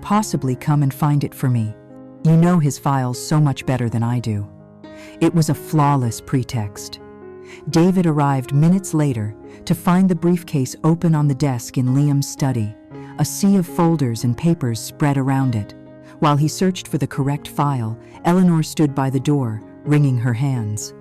possibly come and find it for me? You know his files so much better than I do." It was a flawless pretext. David arrived minutes later to find the briefcase open on the desk in Liam's study, a sea of folders and papers spread around it. While he searched for the correct file, Eleanor stood by the door, wringing her hands.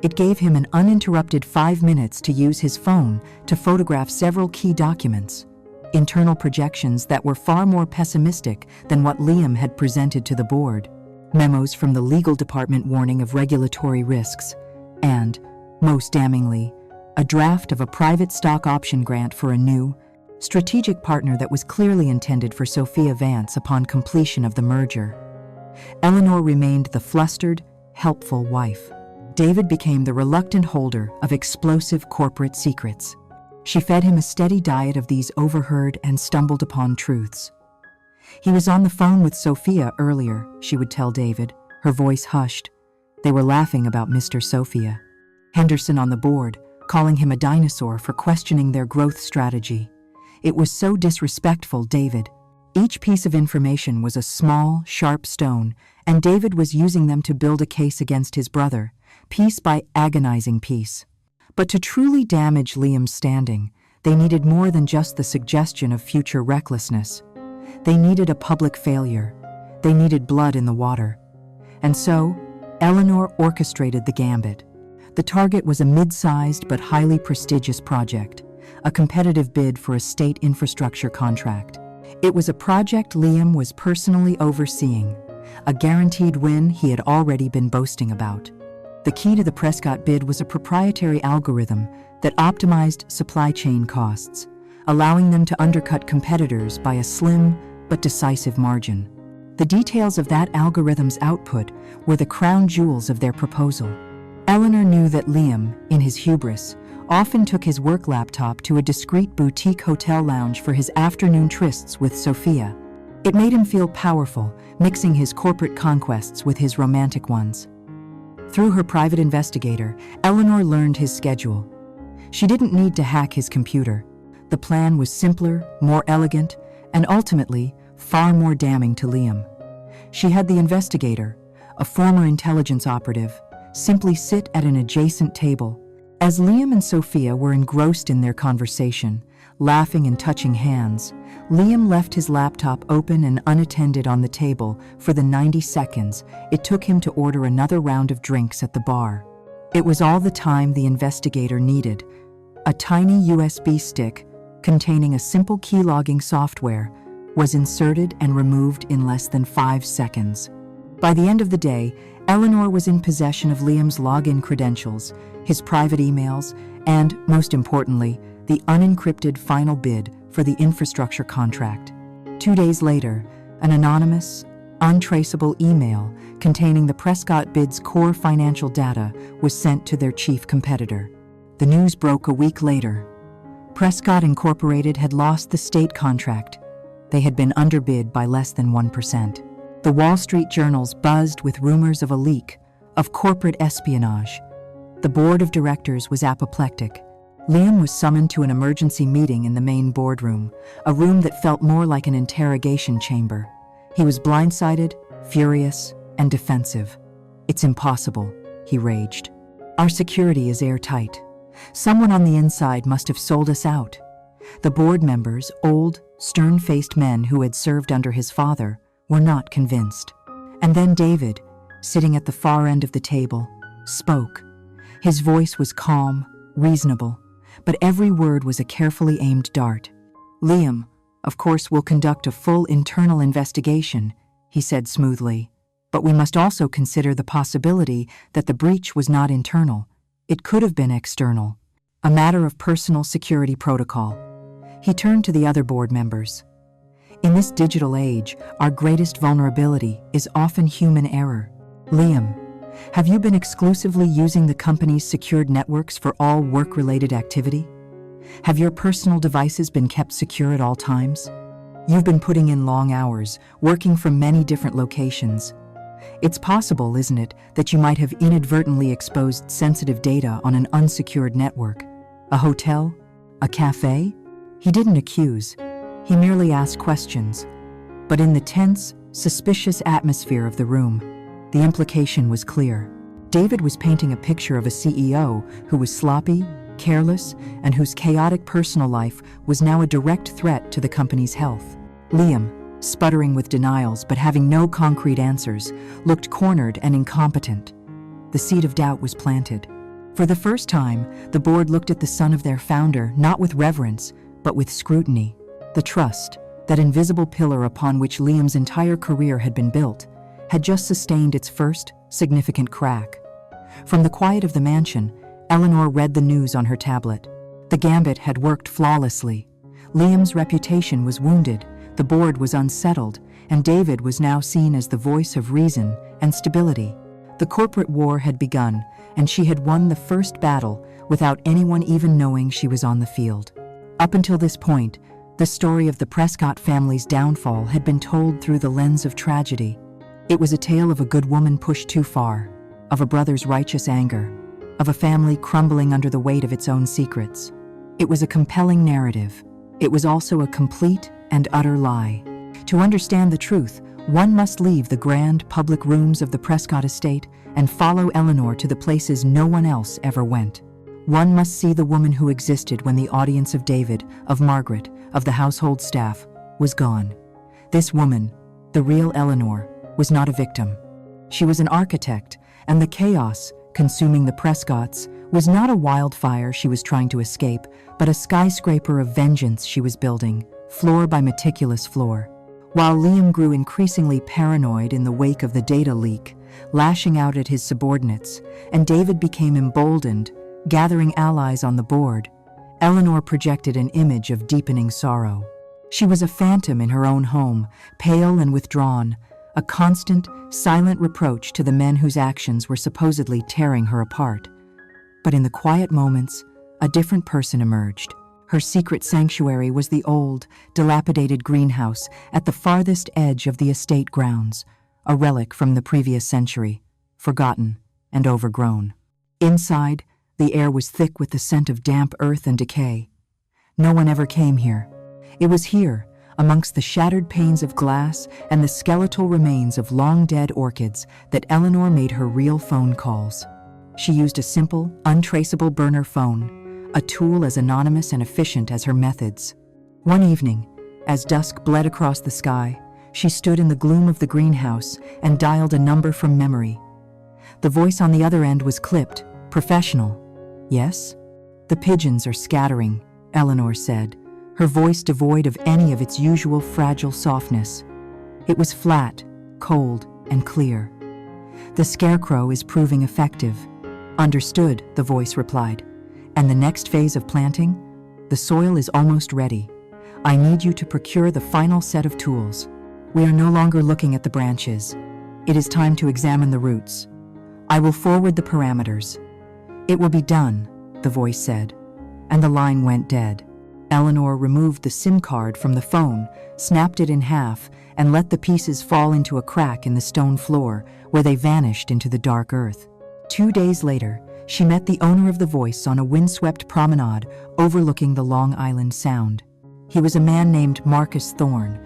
It gave him an uninterrupted 5 minutes to use his phone to photograph several key documents, internal projections that were far more pessimistic than what Liam had presented to the board, memos from the legal department warning of regulatory risks, and, most damningly, a draft of a private stock option grant for a new, strategic partner that was clearly intended for Sophia Vance upon completion of the merger. Eleanor remained the flustered, helpful wife. David became the reluctant holder of explosive corporate secrets. She fed him a steady diet of these overheard and stumbled upon truths. "He was on the phone with Sophia earlier," she would tell David, her voice hushed. They were laughing about Mr. Sophia. Henderson on the board, calling him a dinosaur for questioning their growth strategy. It was so disrespectful, David. Each piece of information was a small, sharp stone, and David was using them to build a case against his brother, piece by agonizing piece. But to truly damage Liam's standing, they needed more than just the suggestion of future recklessness. They needed a public failure. They needed blood in the water. And so, Eleanor orchestrated the gambit. The target was a mid-sized but highly prestigious project, a competitive bid for a state infrastructure contract. It was a project Liam was personally overseeing, a guaranteed win he had already been boasting about. The key to the Prescott bid was a proprietary algorithm that optimized supply chain costs, allowing them to undercut competitors by a slim but decisive margin. The details of that algorithm's output were the crown jewels of their proposal. Eleanor knew that Liam, in his hubris, often took his work laptop to a discreet boutique hotel lounge for his afternoon trysts with Sophia. It made him feel powerful, mixing his corporate conquests with his romantic ones. Through her private investigator, Eleanor learned his schedule. She didn't need to hack his computer. The plan was simpler, more elegant, and ultimately, far more damning to Liam. She had the investigator, a former intelligence operative, simply sit at an adjacent table. As Liam and Sophia were engrossed in their conversation, laughing and touching hands, Liam left his laptop open and unattended on the table for the 90 seconds it took him to order another round of drinks at the bar. It was all the time the investigator needed. A tiny USB stick containing a simple keylogging software was inserted and removed in less than 5 seconds. By the end of the day, Eleanor was in possession of Liam's login credentials, his private emails, and, most importantly, the unencrypted final bid for the infrastructure contract. 2 days later, an anonymous, untraceable email containing the Prescott bid's core financial data was sent to their chief competitor. The news broke a week later. Prescott Incorporated had lost the state contract. They had been underbid by less than 1%. The Wall Street journals buzzed with rumors of a leak, of corporate espionage. The board of directors was apoplectic. Liam was summoned to an emergency meeting in the main boardroom, a room that felt more like an interrogation chamber. He was blindsided, furious, and defensive. "It's impossible," he raged. "Our security is airtight. Someone on the inside must have sold us out." The board members, old, stern-faced men who had served under his father, were not convinced. And then David, sitting at the far end of the table, spoke. His voice was calm, reasonable, but every word was a carefully aimed dart. "Liam, of course we'll conduct a full internal investigation," he said smoothly. But we must also consider the possibility that the breach was not internal. It could have been external, a matter of personal security protocol. He turned to the other board members. In this digital age, our greatest vulnerability is often human error. Liam, have you been exclusively using the company's secured networks for all work-related activity? Have your personal devices been kept secure at all times? You've been putting in long hours, working from many different locations. It's possible, isn't it, that you might have inadvertently exposed sensitive data on an unsecured network? A hotel? A cafe? He didn't accuse. He merely asked questions. But in the tense, suspicious atmosphere of the room, the implication was clear. David was painting a picture of a CEO who was sloppy, careless, and whose chaotic personal life was now a direct threat to the company's health. Liam, sputtering with denials but having no concrete answers, looked cornered and incompetent. The seed of doubt was planted. For the first time, the board looked at the son of their founder not with reverence, but with scrutiny. The trust, that invisible pillar upon which Liam's entire career had been built, had just sustained its first significant crack. From the quiet of the mansion, Eleanor read the news on her tablet. The gambit had worked flawlessly. Liam's reputation was wounded, the board was unsettled, and David was now seen as the voice of reason and stability. The corporate war had begun, and she had won the first battle without anyone even knowing she was on the field. Up until this point, the story of the Prescott family's downfall had been told through the lens of tragedy. It was a tale of a good woman pushed too far, of a brother's righteous anger, of a family crumbling under the weight of its own secrets. It was a compelling narrative. It was also a complete and utter lie. To understand the truth, one must leave the grand public rooms of the Prescott estate and follow Eleanor to the places no one else ever went. One must see the woman who existed when the audience of David, of Margaret, of the household staff, was gone. This woman, the real Eleanor, was not a victim. She was an architect, and the chaos consuming the Prescotts was not a wildfire she was trying to escape, but a skyscraper of vengeance she was building, floor by meticulous floor. While Liam grew increasingly paranoid in the wake of the data leak, lashing out at his subordinates, and David became emboldened, gathering allies on the board, Eleanor projected an image of deepening sorrow. She was a phantom in her own home, pale and withdrawn, a constant, silent reproach to the men whose actions were supposedly tearing her apart. But in the quiet moments, a different person emerged. Her secret sanctuary was the old, dilapidated greenhouse at the farthest edge of the estate grounds, a relic from the previous century, forgotten and overgrown. Inside, the air was thick with the scent of damp earth and decay. No one ever came here. It was here, amongst the shattered panes of glass and the skeletal remains of long-dead orchids, that Eleanor made her real phone calls. She used a simple, untraceable burner phone, a tool as anonymous and efficient as her methods. One evening, as dusk bled across the sky, she stood in the gloom of the greenhouse and dialed a number from memory. The voice on the other end was clipped, professional. "Yes?" "The pigeons are scattering," Eleanor said, her voice devoid of any of its usual fragile softness. It was flat, cold, and clear. "The scarecrow is proving effective." "Understood," the voice replied. "And the next phase of planting? The soil is almost ready. I need you to procure the final set of tools. We are no longer looking at the branches. It is time to examine the roots. I will forward the parameters." "It will be done," the voice said, and the line went dead. Eleanor removed the SIM card from the phone, snapped it in half, and let the pieces fall into a crack in the stone floor, where they vanished into the dark earth. 2 days later, she met the owner of the voice on a windswept promenade overlooking the Long Island Sound. He was a man named Marcus Thorne,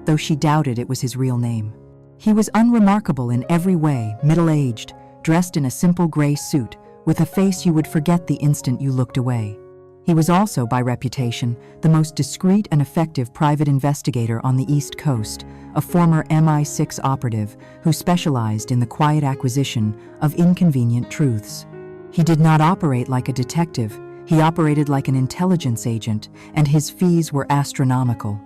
though she doubted it was his real name. He was unremarkable in every way, middle-aged, dressed in a simple gray suit, with a face you would forget the instant you looked away. He was also, by reputation, the most discreet and effective private investigator on the East Coast, a former MI6 operative who specialized in the quiet acquisition of inconvenient truths. He did not operate like a detective, he operated like an intelligence agent, and his fees were astronomical.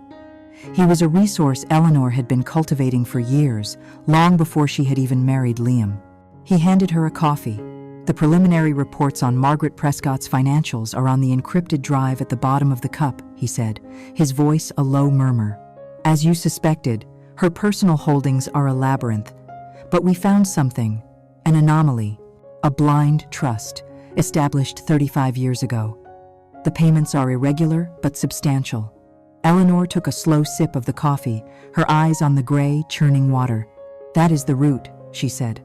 He was a resource Eleanor had been cultivating for years, long before she had even married Liam. He handed her a coffee. The preliminary reports on Margaret Prescott's financials are on the encrypted drive at the bottom of the cup, he said, his voice a low murmur. As you suspected, her personal holdings are a labyrinth. But we found something, an anomaly, a blind trust, established 35 years ago. The payments are irregular but substantial. Eleanor took a slow sip of the coffee, her eyes on the gray, churning water. That is the root, she said.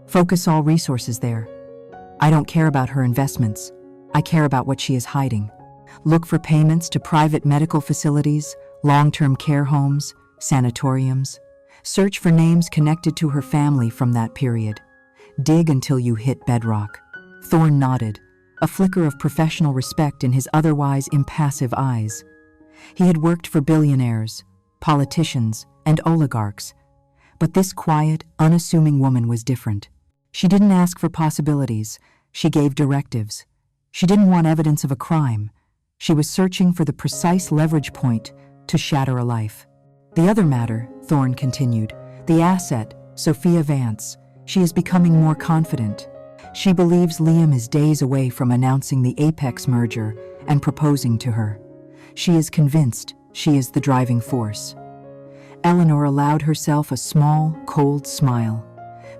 Focus all resources there. I don't care about her investments. I care about what she is hiding. Look for payments to private medical facilities, long-term care homes, sanatoriums. Search for names connected to her family from that period. Dig until you hit bedrock. Thorne nodded, a flicker of professional respect in his otherwise impassive eyes. He had worked for billionaires, politicians, and oligarchs. But this quiet, unassuming woman was different. She didn't ask for possibilities. She gave directives. She didn't want evidence of a crime. She was searching for the precise leverage point to shatter a life. The other matter, Thorne continued, the asset, Sophia Vance. She is becoming more confident. She believes Liam is days away from announcing the Apex merger and proposing to her. She is convinced she is the driving force. Eleanor allowed herself a small, cold smile.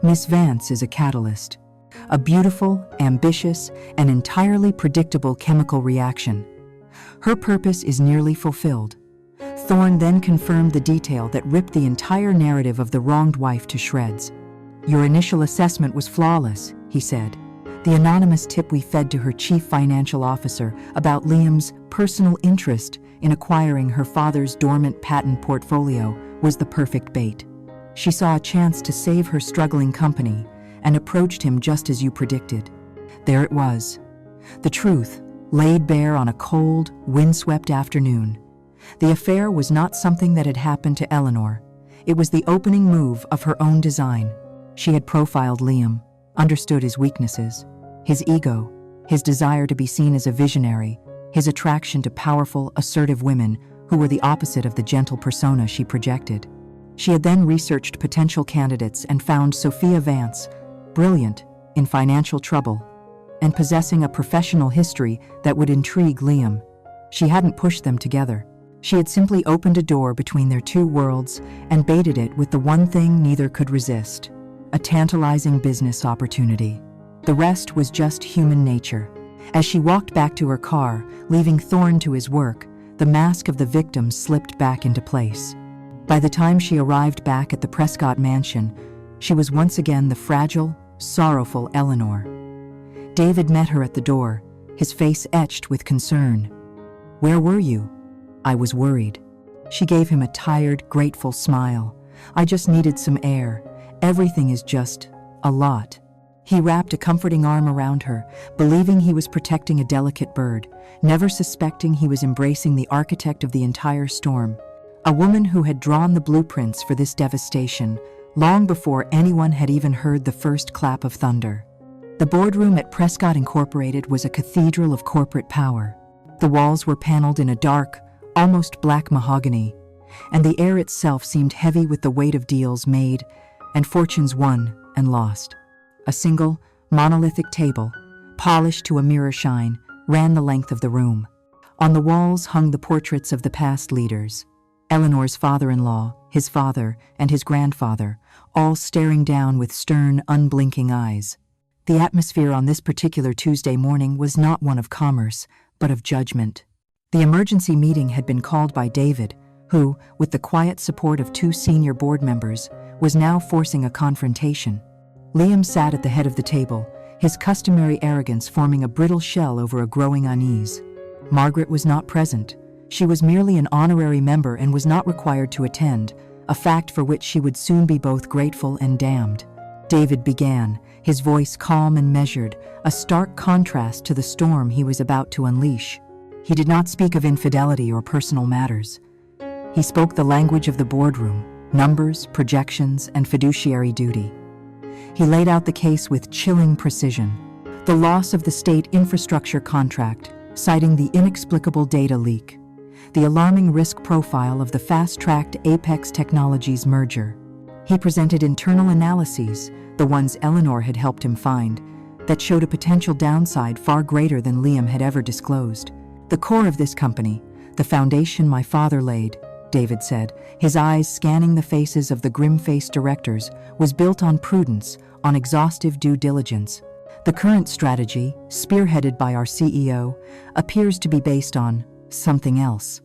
Miss Vance is a catalyst. A beautiful, ambitious, and entirely predictable chemical reaction. Her purpose is nearly fulfilled. Thorne then confirmed the detail that ripped the entire narrative of the wronged wife to shreds. Your initial assessment was flawless, he said. The anonymous tip we fed to her chief financial officer about Liam's personal interest in acquiring her father's dormant patent portfolio was the perfect bait. She saw a chance to save her struggling company and approached him just as you predicted. There it was. The truth, laid bare on a cold, windswept afternoon. The affair was not something that had happened to Eleanor. It was the opening move of her own design. She had profiled Liam, understood his weaknesses, his ego, his desire to be seen as a visionary, his attraction to powerful, assertive women who were the opposite of the gentle persona she projected. She had then researched potential candidates and found Sophia Vance, brilliant, in financial trouble, and possessing a professional history that would intrigue Liam. She hadn't pushed them together. She had simply opened a door between their two worlds and baited it with the one thing neither could resist, a tantalizing business opportunity. The rest was just human nature. As she walked back to her car, leaving Thorne to his work, the mask of the victim slipped back into place. By the time she arrived back at the Prescott mansion, she was once again the fragile, sorrowful Eleanor. David met her at the door, his face etched with concern. Where were you? I was worried. She gave him a tired, grateful smile. I just needed some air. Everything is just a lot. He wrapped a comforting arm around her, believing he was protecting a delicate bird, never suspecting he was embracing the architect of the entire storm. A woman who had drawn the blueprints for this devastation, long before anyone had even heard the first clap of thunder. The boardroom at Prescott Incorporated was a cathedral of corporate power. The walls were paneled in a dark, almost black mahogany, and the air itself seemed heavy with the weight of deals made and fortunes won and lost. A single, monolithic table, polished to a mirror shine, ran the length of the room. On the walls hung the portraits of the past leaders, Eleanor's father-in-law, his father, and his grandfather, all staring down with stern, unblinking eyes. The atmosphere on this particular Tuesday morning was not one of commerce, but of judgment. The emergency meeting had been called by David, who, with the quiet support of two senior board members, was now forcing a confrontation. Liam sat at the head of the table, his customary arrogance forming a brittle shell over a growing unease. Margaret was not present. She was merely an honorary member and was not required to attend, a fact for which she would soon be both grateful and damned. David began, his voice calm and measured, a stark contrast to the storm he was about to unleash. He did not speak of infidelity or personal matters. He spoke the language of the boardroom, numbers, projections, and fiduciary duty. He laid out the case with chilling precision. The loss of the state infrastructure contract, citing the inexplicable data leak. the alarming risk profile of the fast-tracked Apex Technologies merger. He presented internal analyses, the ones Eleanor had helped him find, that showed a potential downside far greater than Liam had ever disclosed. The core of this company, the foundation my father laid, David said, his eyes scanning the faces of the grim-faced directors, was built on prudence, on exhaustive due diligence. The current strategy, spearheaded by our CEO, appears to be based on something else.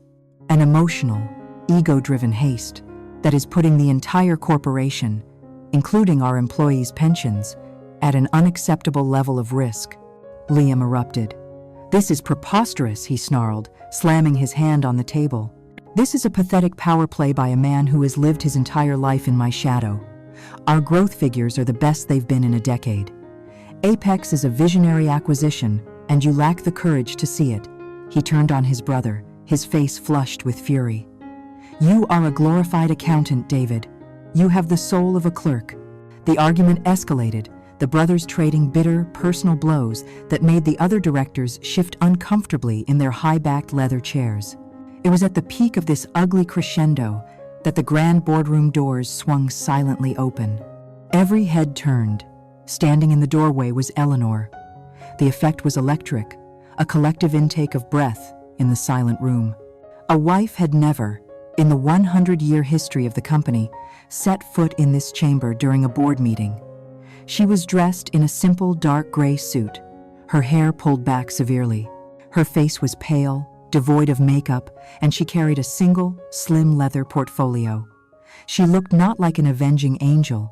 An emotional, ego-driven haste that is putting the entire corporation, including our employees' pensions, at an unacceptable level of risk. Liam erupted. "This is preposterous," he snarled, slamming his hand on the table. "This is a pathetic power play by a man who has lived his entire life in my shadow. Our growth figures are the best they've been in a decade. Apex is a visionary acquisition, and you lack the courage to see it." He turned on his brother, his face flushed with fury. "You are a glorified accountant, David. You have the soul of a clerk." The argument escalated, the brothers trading bitter, personal blows that made the other directors shift uncomfortably in their high-backed leather chairs. It was at the peak of this ugly crescendo that the grand boardroom doors swung silently open. Every head turned. Standing in the doorway was Eleanor. The effect was electric, a collective intake of breath in the silent room. A wife had never, in the 100-year history of the company, set foot in this chamber during a board meeting. She was dressed in a simple dark gray suit, her hair pulled back severely. Her face was pale, devoid of makeup, and she carried a single, slim leather portfolio. She looked not like an avenging angel,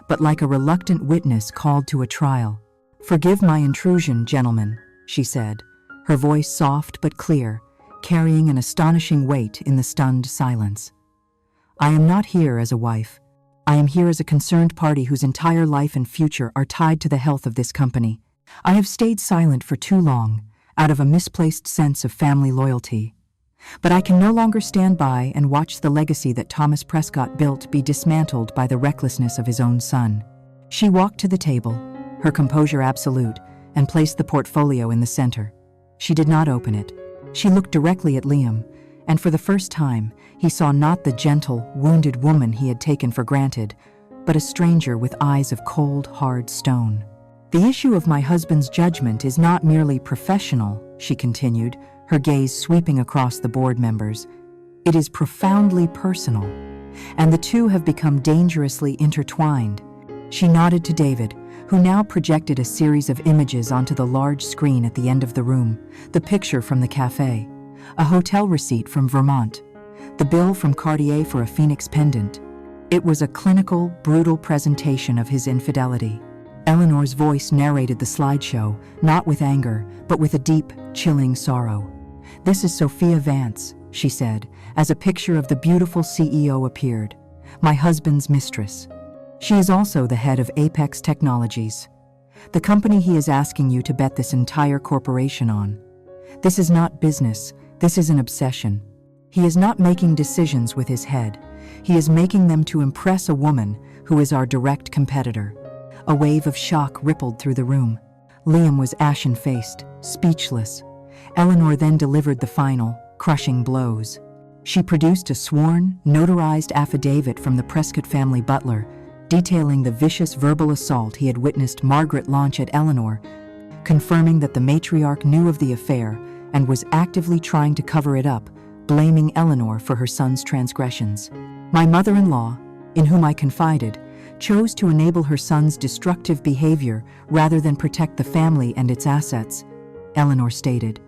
but like a reluctant witness called to a trial. "Forgive my intrusion, gentlemen," she said, her voice soft but clear, carrying an astonishing weight in the stunned silence. "I am not here as a wife. I am here as a concerned party whose entire life and future are tied to the health of this company. I have stayed silent for too long, out of a misplaced sense of family loyalty. But I can no longer stand by and watch the legacy that Thomas Prescott built be dismantled by the recklessness of his own son." She walked to the table, her composure absolute, and placed the portfolio in the center. She did not open it. She looked directly at Liam, and for the first time, he saw not the gentle, wounded woman he had taken for granted, but a stranger with eyes of cold, hard stone. "The issue of my husband's judgment is not merely professional," she continued, her gaze sweeping across the board members. "It is profoundly personal, and the two have become dangerously intertwined." She nodded to David, who now projected a series of images onto the large screen at the end of the room, the picture from the cafe, a hotel receipt from Vermont, the bill from Cartier for a Phoenix pendant. It was a clinical, brutal presentation of his infidelity. Eleanor's voice narrated the slideshow, not with anger, but with a deep, chilling sorrow. "This is Sophia Vance," she said, as a picture of the beautiful CEO appeared. "My husband's mistress. She is also the head of Apex Technologies, the company he is asking you to bet this entire corporation on. This is not business, this is an obsession. He is not making decisions with his head. He is making them to impress a woman who is our direct competitor." A wave of shock rippled through the room. Liam was ashen-faced, speechless. Eleanor then delivered the final, crushing blows. She produced a sworn, notarized affidavit from the Prescott family butler, detailing the vicious verbal assault he had witnessed Margaret launch at Eleanor, confirming that the matriarch knew of the affair and was actively trying to cover it up, blaming Eleanor for her son's transgressions. "My mother-in-law, in whom I confided, chose to enable her son's destructive behavior rather than protect the family and its assets," Eleanor stated,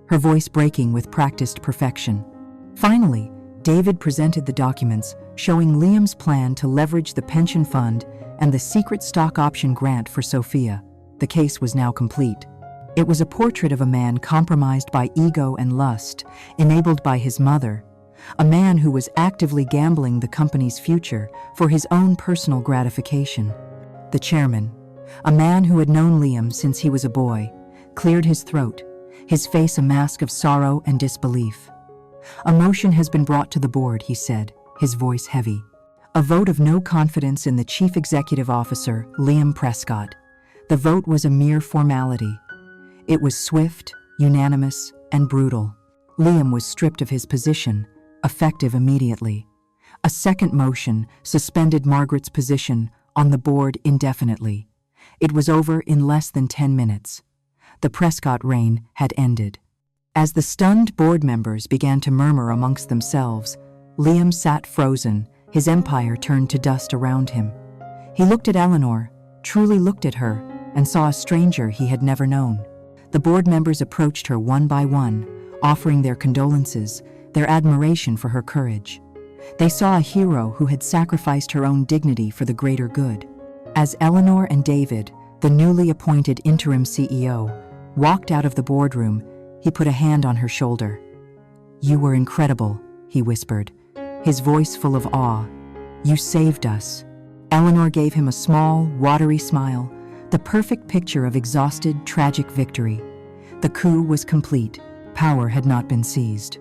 her voice breaking with practiced perfection. Finally, David presented the documents showing Liam's plan to leverage the pension fund and the secret stock option grant for Sophia. The case was now complete. It was a portrait of a man compromised by ego and lust, enabled by his mother, a man who was actively gambling the company's future for his own personal gratification. The chairman, a man who had known Liam since he was a boy, cleared his throat, his face a mask of sorrow and disbelief. "A motion has been brought to the board," he said, his voice heavy. "A vote of no confidence in the chief executive officer, Liam Prescott." The vote was a mere formality. It was swift, unanimous, and brutal. Liam was stripped of his position, effective immediately. A second motion suspended Margaret's position on the board indefinitely. It was over in less than 10 minutes. The Prescott reign had ended. As the stunned board members began to murmur amongst themselves, Liam sat frozen, his empire turned to dust around him. He looked at Eleanor, truly looked at her, and saw a stranger he had never known. The board members approached her one by one, offering their condolences, their admiration for her courage. They saw a hero who had sacrificed her own dignity for the greater good. As Eleanor and David, the newly appointed interim CEO, walked out of the boardroom, he put a hand on her shoulder. "You were incredible," he whispered, his voice full of awe. "You saved us." Eleanor gave him a small, watery smile, the perfect picture of exhausted, tragic victory. The coup was complete. Power had not been seized.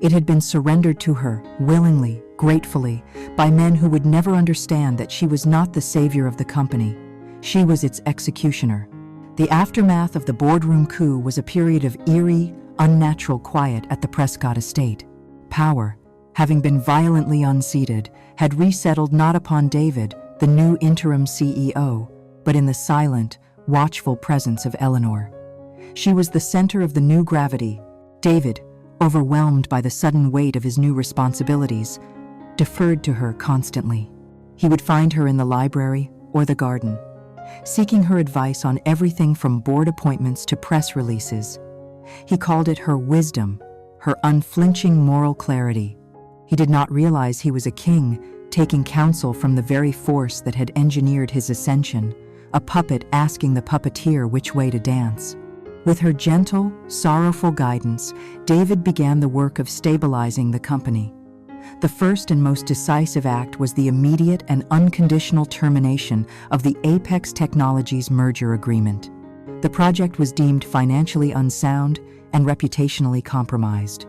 It had been surrendered to her, willingly, gratefully, by men who would never understand that she was not the savior of the company. She was its executioner. The aftermath of the boardroom coup was a period of eerie, unnatural quiet at the Prescott estate. Power, having been violently unseated, had resettled not upon David, the new interim CEO, but in the silent, watchful presence of Eleanor. She was the center of the new gravity. David, overwhelmed by the sudden weight of his new responsibilities, deferred to her constantly. He would find her in the library or the garden, seeking her advice on everything from board appointments to press releases. He called it her wisdom, her unflinching moral clarity. He did not realize he was a king, taking counsel from the very force that had engineered his ascension, a puppet asking the puppeteer which way to dance. With her gentle, sorrowful guidance, David began the work of stabilizing the company. The first and most decisive act was the immediate and unconditional termination of the Apex Technologies merger agreement. The project was deemed financially unsound and reputationally compromised.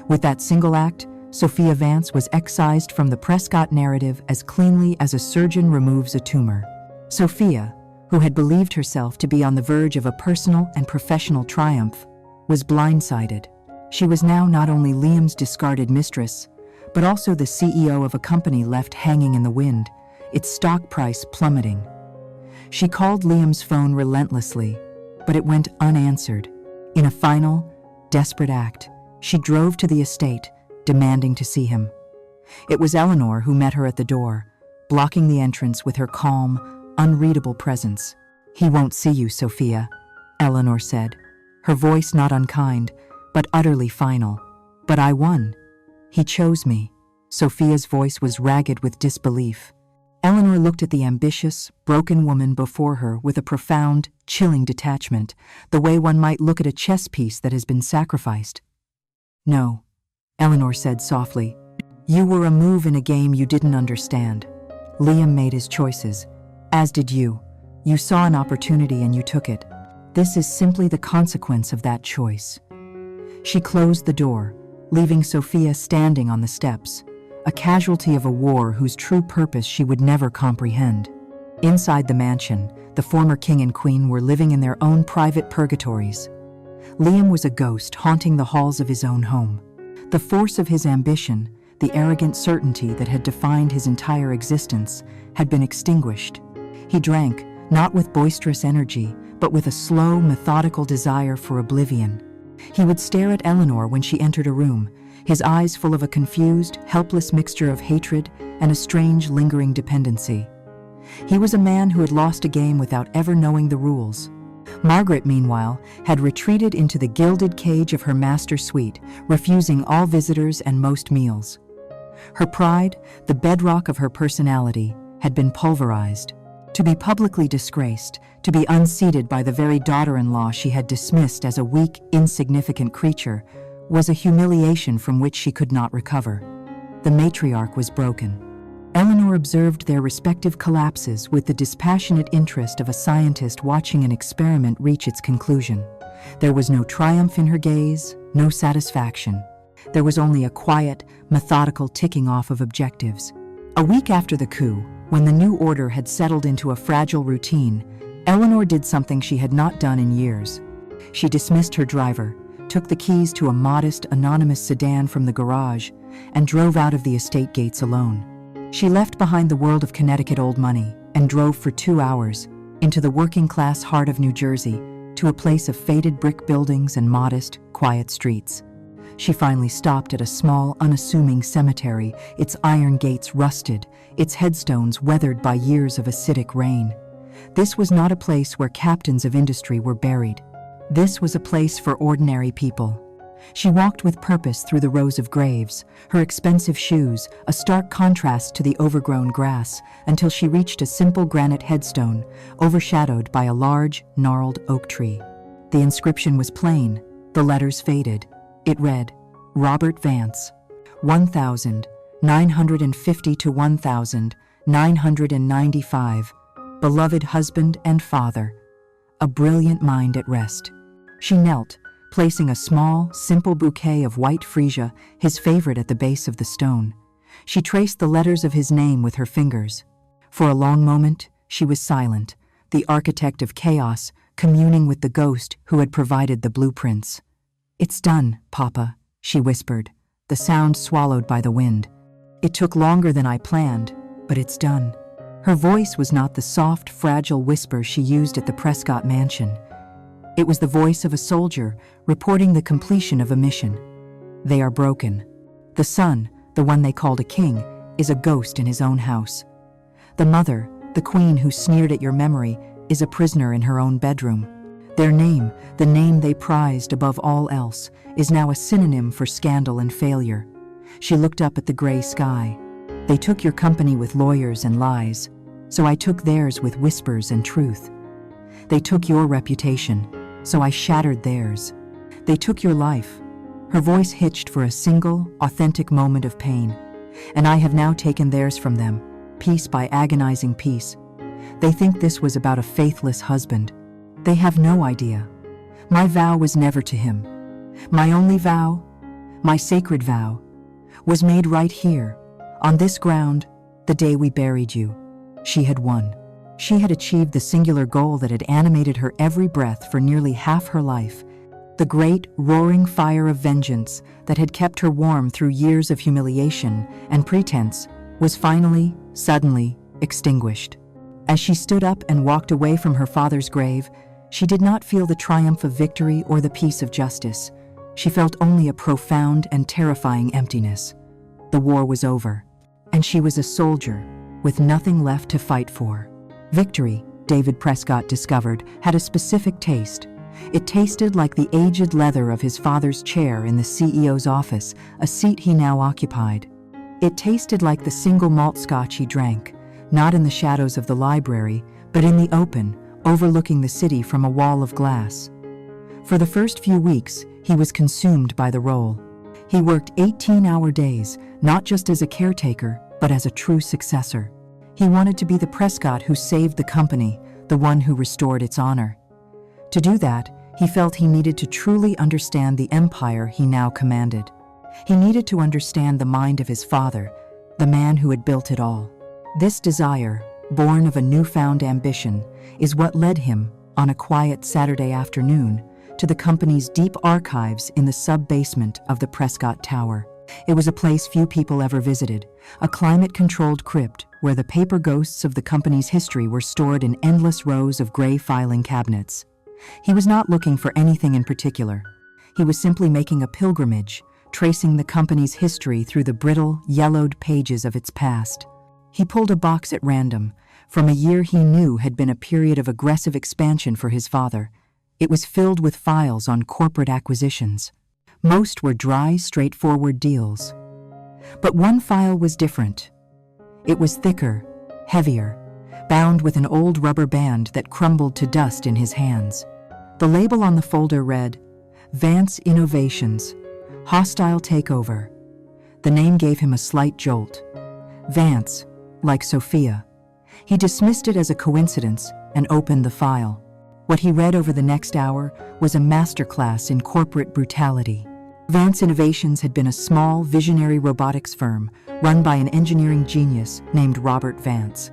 With that single act, Sophia Vance was excised from the Prescott narrative as cleanly as a surgeon removes a tumor. Sophia, who had believed herself to be on the verge of a personal and professional triumph, was blindsided. She was now not only Liam's discarded mistress, but also the CEO of a company left hanging in the wind, its stock price plummeting. She called Liam's phone relentlessly, but it went unanswered. In a final, desperate act, she drove to the estate, demanding to see him. It was Eleanor who met her at the door, blocking the entrance with her calm, unreadable presence. "He won't see you, Sophia," Eleanor said, her voice not unkind, but utterly final. "But I won. He chose me." Sophia's voice was ragged with disbelief. Eleanor looked at the ambitious, broken woman before her with a profound, chilling detachment, the way one might look at a chess piece that has been sacrificed. "No," Eleanor said softly. "You were a move in a game you didn't understand. Liam made his choices, as did you. You saw an opportunity and you took it. This is simply the consequence of that choice." She closed the door, leaving Sophia standing on the steps, a casualty of a war whose true purpose she would never comprehend. Inside the mansion, the former king and queen were living in their own private purgatories. Liam was a ghost haunting the halls of his own home. The force of his ambition, the arrogant certainty that had defined his entire existence, had been extinguished. He drank, not with boisterous energy, but with a slow, methodical desire for oblivion. He would stare at Eleanor when she entered a room, his eyes full of a confused, helpless mixture of hatred and a strange, lingering dependency. He was a man who had lost a game without ever knowing the rules. Margaret, meanwhile, had retreated into the gilded cage of her master suite, refusing all visitors and most meals. Her pride, the bedrock of her personality, had been pulverized. To be publicly disgraced, to be unseated by the very daughter-in-law she had dismissed as a weak, insignificant creature, was a humiliation from which she could not recover. The matriarch was broken. Eleanor observed their respective collapses with the dispassionate interest of a scientist watching an experiment reach its conclusion. There was no triumph in her gaze, no satisfaction. There was only a quiet, methodical ticking off of objectives. A week after the coup, when the new order had settled into a fragile routine, Eleanor did something she had not done in years. She dismissed her driver, took the keys to a modest, anonymous sedan from the garage, and drove out of the estate gates alone. She left behind the world of Connecticut old money and drove for 2 hours into the working-class heart of New Jersey, to a place of faded brick buildings and modest, quiet streets. She finally stopped at a small, unassuming cemetery, its iron gates rusted, its headstones weathered by years of acidic rain. This was not a place where captains of industry were buried. This was a place for ordinary people. She walked with purpose through the rows of graves, her expensive shoes a stark contrast to the overgrown grass, until she reached a simple granite headstone, overshadowed by a large, gnarled oak tree. The inscription was plain, the letters faded. It read, Robert Vance, 1950 to 1995, beloved husband and father, a brilliant mind at rest. She knelt, placing a small, simple bouquet of white freesia, his favorite, at the base of the stone. She traced the letters of his name with her fingers. For a long moment, she was silent, the architect of chaos communing with the ghost who had provided the blueprints. "It's done, Papa," she whispered, the sound swallowed by the wind. "It took longer than I planned, but it's done." Her voice was not the soft, fragile whisper she used at the Prescott mansion. It was the voice of a soldier reporting the completion of a mission. "They are broken. The son, the one they called a king, is a ghost in his own house. The mother, the queen who sneered at your memory, is a prisoner in her own bedroom. Their name, the name they prized above all else, is now a synonym for scandal and failure." She looked up at the gray sky. "They took your company with lawyers and lies, so I took theirs with whispers and truth. They took your reputation, so I shattered theirs. They took your life." Her voice hitched for a single, authentic moment of pain. "And I have now taken theirs from them, piece by agonizing piece. They think this was about a faithless husband. They have no idea. My vow was never to him. My only vow, my sacred vow, was made right here, on this ground, the day we buried you." She had won. She had achieved the singular goal that had animated her every breath for nearly half her life. The great, roaring fire of vengeance that had kept her warm through years of humiliation and pretense was finally, suddenly, extinguished. As she stood up and walked away from her father's grave, she did not feel the triumph of victory or the peace of justice. She felt only a profound and terrifying emptiness. The war was over, and she was a soldier with nothing left to fight for. Victory, David Prescott discovered, had a specific taste. It tasted like the aged leather of his father's chair in the CEO's office, a seat he now occupied. It tasted like the single malt scotch he drank, not in the shadows of the library, but in the open, overlooking the city from a wall of glass. For the first few weeks, he was consumed by the role. He worked 18-hour days, not just as a caretaker, but as a true successor. He wanted to be the Prescott who saved the company, the one who restored its honor. To do that, he felt he needed to truly understand the empire he now commanded. He needed to understand the mind of his father, the man who had built it all. This desire, born of a newfound ambition, is what led him, on a quiet Saturday afternoon, to the company's deep archives in the sub-basement of the Prescott Tower. It was a place few people ever visited, a climate-controlled crypt where the paper ghosts of the company's history were stored in endless rows of gray filing cabinets. He was not looking for anything in particular. He was simply making a pilgrimage, tracing the company's history through the brittle, yellowed pages of its past. He pulled a box at random, from a year he knew had been a period of aggressive expansion for his father. It was filled with files on corporate acquisitions. Most were dry, straightforward deals. But one file was different. It was thicker, heavier, bound with an old rubber band that crumbled to dust in his hands. The label on the folder read, "Vance Innovations, Hostile Takeover." The name gave him a slight jolt. Vance, like Sophia. He dismissed it as a coincidence and opened the file. What he read over the next hour was a masterclass in corporate brutality. Vance Innovations had been a small, visionary robotics firm run by an engineering genius named Robert Vance.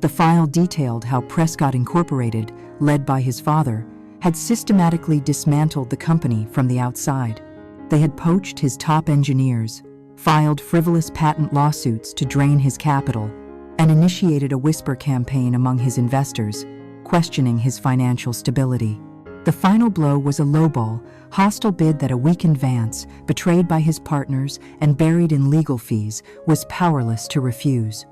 The file detailed how Prescott Incorporated, led by his father, had systematically dismantled the company from the outside. They had poached his top engineers, filed frivolous patent lawsuits to drain his capital, and initiated a whisper campaign among his investors, questioning his financial stability. The final blow was a lowball, hostile bid that a weakened Vance, betrayed by his partners and buried in legal fees, was powerless to refuse.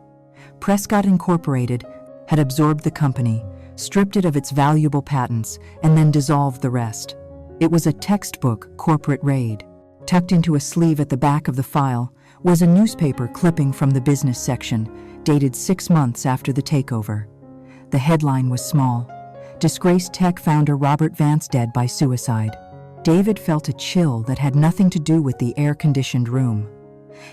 Prescott Incorporated had absorbed the company, stripped it of its valuable patents, and then dissolved the rest. It was a textbook corporate raid. Tucked into a sleeve at the back of the file was a newspaper clipping from the business section, dated 6 months after the takeover. The headline was small: Disgraced tech founder Robert Vance dead by suicide. David felt a chill that had nothing to do with the air-conditioned room.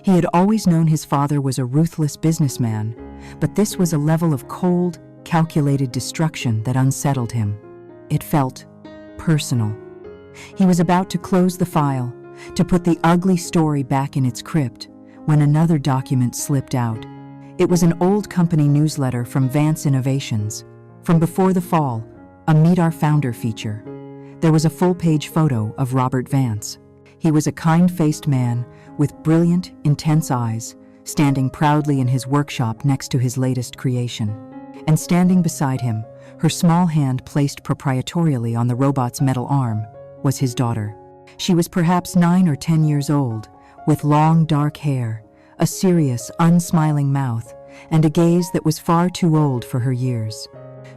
He had always known his father was a ruthless businessman, but this was a level of cold, calculated destruction that unsettled him. It felt personal. He was about to close the file, to put the ugly story back in its crypt, when another document slipped out. It was an old company newsletter from Vance Innovations. From before the fall, a Meet Our Founder feature. There was a full-page photo of Robert Vance. He was a kind-faced man with brilliant, intense eyes, standing proudly in his workshop next to his latest creation. And standing beside him, her small hand placed proprietorially on the robot's metal arm, was his daughter. She was perhaps 9 or 10 years old, with long, dark hair, a serious, unsmiling mouth, and a gaze that was far too old for her years.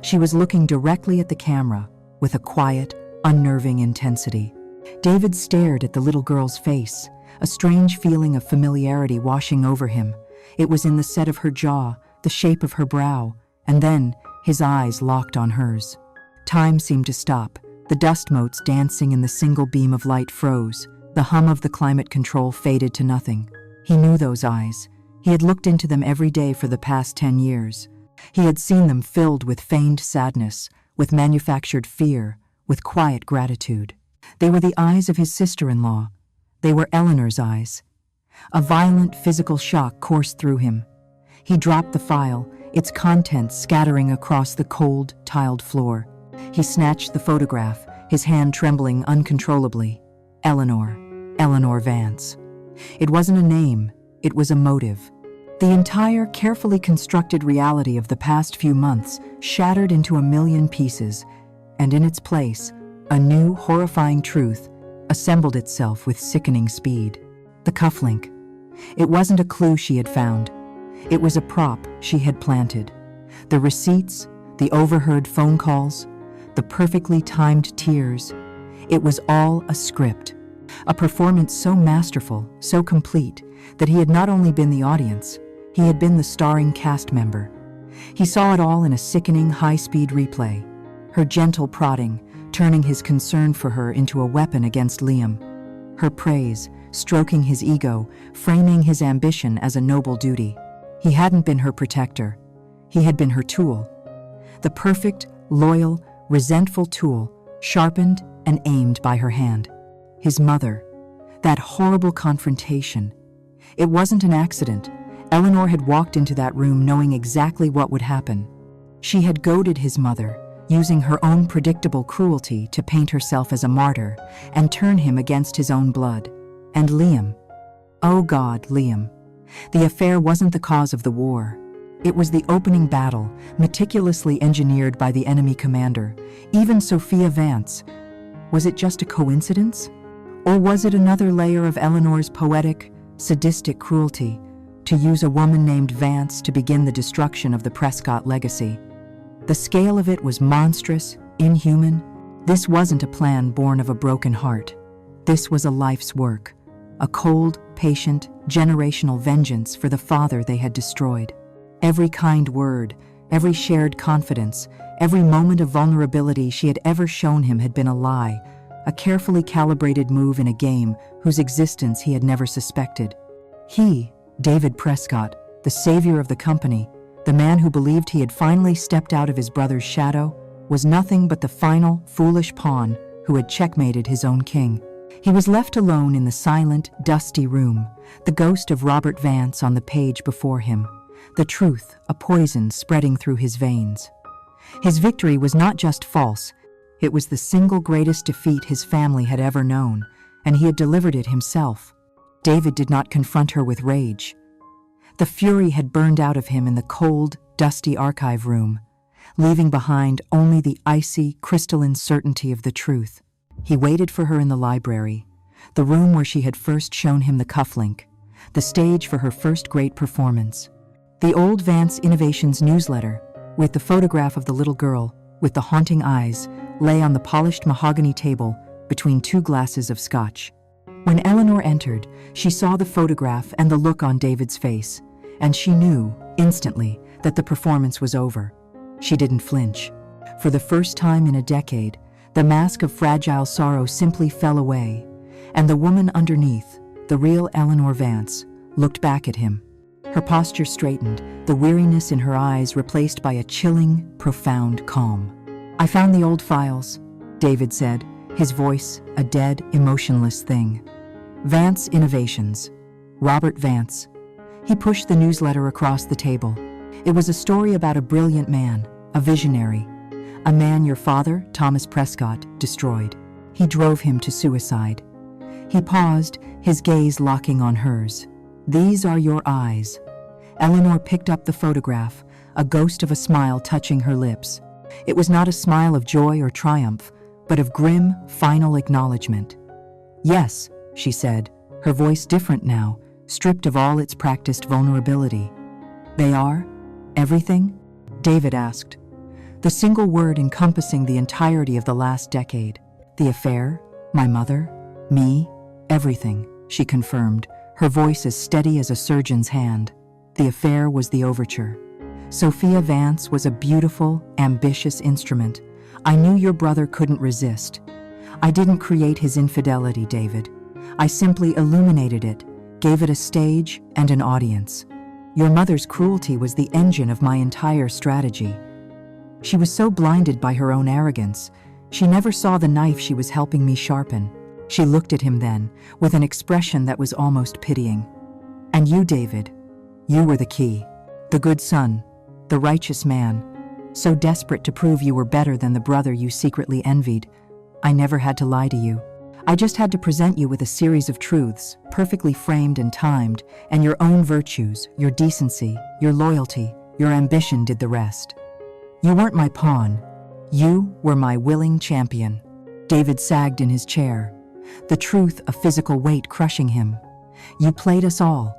She was looking directly at the camera, with a quiet, unnerving intensity. David stared at the little girl's face, a strange feeling of familiarity washing over him. It was in the set of her jaw, the shape of her brow, and then his eyes locked on hers. Time seemed to stop. The dust motes dancing in the single beam of light froze. The hum of the climate control faded to nothing. He knew those eyes. He had looked into them every day for the past 10 years. He had seen them filled with feigned sadness, with manufactured fear, with quiet gratitude. They were the eyes of his sister-in-law. They were Eleanor's eyes. A violent physical shock coursed through him. He dropped the file, its contents scattering across the cold, tiled floor. He snatched the photograph, his hand trembling uncontrollably. Eleanor Vance. It wasn't a name, it was a motive. The entire carefully constructed reality of the past few months shattered into a million pieces, and in its place, a new, horrifying truth assembled itself with sickening speed. The cufflink. It wasn't a clue she had found. It was a prop she had planted. The receipts, the overheard phone calls, the perfectly timed tears. It was all a script, a performance so masterful, so complete, that he had not only been the audience, he had been the starring cast member. He saw it all in a sickening, high-speed replay. Her gentle prodding, turning his concern for her into a weapon against Liam. Her praise, stroking his ego, framing his ambition as a noble duty. He hadn't been her protector. He had been her tool. The perfect, loyal, resentful tool, sharpened and aimed by her hand. His mother. That horrible confrontation. It wasn't an accident. Eleanor had walked into that room knowing exactly what would happen. She had goaded his mother, using her own predictable cruelty to paint herself as a martyr and turn him against his own blood. And Liam. Oh God, Liam. The affair wasn't the cause of the war. It was the opening battle, meticulously engineered by the enemy commander, even Sophia Vance. Was it just a coincidence? Or was it another layer of Eleanor's poetic, sadistic cruelty, to use a woman named Vance to begin the destruction of the Prescott legacy? The scale of it was monstrous, inhuman. This wasn't a plan born of a broken heart. This was a life's work, a cold, patient, generational vengeance for the father they had destroyed. Every kind word, every shared confidence, every moment of vulnerability she had ever shown him had been a lie, a carefully calibrated move in a game whose existence he had never suspected. He, David Prescott, the savior of the company, the man who believed he had finally stepped out of his brother's shadow, was nothing but the final, foolish pawn who had checkmated his own king. He was left alone in the silent, dusty room, the ghost of Robert Vance on the page before him, the truth, a poison spreading through his veins. His victory was not just false, It was the single greatest defeat his family had ever known, and he had delivered it himself. David did not confront her with rage. The fury had burned out of him in the cold, dusty archive room, leaving behind only the icy, crystalline certainty of the truth. He waited for her in the library, the room where she had first shown him the cufflink, the stage for her first great performance. The old Vance Innovations newsletter, with the photograph of the little girl with the haunting eyes, lay on the polished mahogany table between two glasses of scotch. When Eleanor entered, she saw the photograph and the look on David's face, and she knew, instantly, that the performance was over. She didn't flinch. For the first time in a decade, the mask of fragile sorrow simply fell away, and the woman underneath, the real Eleanor Vance, looked back at him. Her posture straightened, the weariness in her eyes replaced by a chilling, profound calm. "I found the old files," David said, his voice a dead, emotionless thing. "Vance Innovations. Robert Vance." He pushed the newsletter across the table. It was a story about a brilliant man, a visionary, a man your father, Thomas Prescott, destroyed. He drove him to suicide. He paused, his gaze locking on hers. "These are your eyes." Eleanor picked up the photograph, a ghost of a smile touching her lips. It was not a smile of joy or triumph, but of grim, final acknowledgement. "Yes," she said, her voice different now, stripped of all its practiced vulnerability. "They are? Everything?" David asked. The single word encompassing the entirety of the last decade. "The affair, my mother, me, everything," she confirmed, her voice as steady as a surgeon's hand. The affair was the overture. Sophia Vance was a beautiful, ambitious instrument. I knew your brother couldn't resist. I didn't create his infidelity, David. I simply illuminated it, gave it a stage and an audience. Your mother's cruelty was the engine of my entire strategy. She was so blinded by her own arrogance, she never saw the knife she was helping me sharpen. She looked at him then, with an expression that was almost pitying. "And you, David, you were the key. The good son, the righteous man, so desperate to prove you were better than the brother you secretly envied. I never had to lie to you. I just had to present you with a series of truths, perfectly framed and timed, and your own virtues, your decency, your loyalty, your ambition did the rest. You weren't my pawn. You were my willing champion." David sagged in his chair, the truth a physical weight crushing him. "You played us all.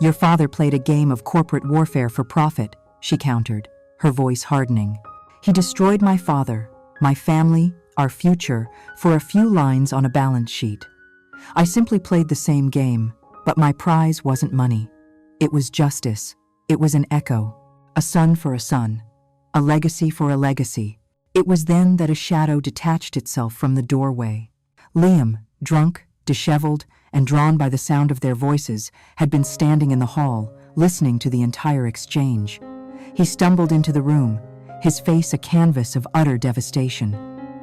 Your father played a game of corporate warfare for profit," she countered, her voice hardening. "He destroyed my father, my family, our future, for a few lines on a balance sheet. I simply played the same game, but my prize wasn't money. It was justice. It was an echo, a son for a son, a legacy for a legacy." It was then that a shadow detached itself from the doorway. Liam, drunk, disheveled, and drawn by the sound of their voices, had been standing in the hall, listening to the entire exchange. He stumbled into the room, his face a canvas of utter devastation.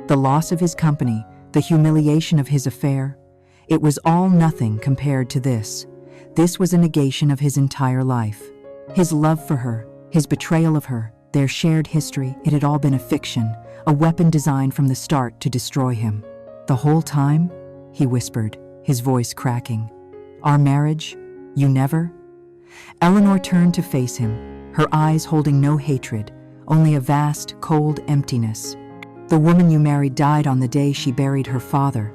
The loss of his company, the humiliation of his affair, it was all nothing compared to this. This was a negation of his entire life. His love for her, his betrayal of her, their shared history, it had all been a fiction, a weapon designed from the start to destroy him. "The whole time?" he whispered, his voice cracking. "Our marriage? You never?" Eleanor turned to face him, her eyes holding no hatred, only a vast, cold emptiness. "The woman you married died on the day she buried her father.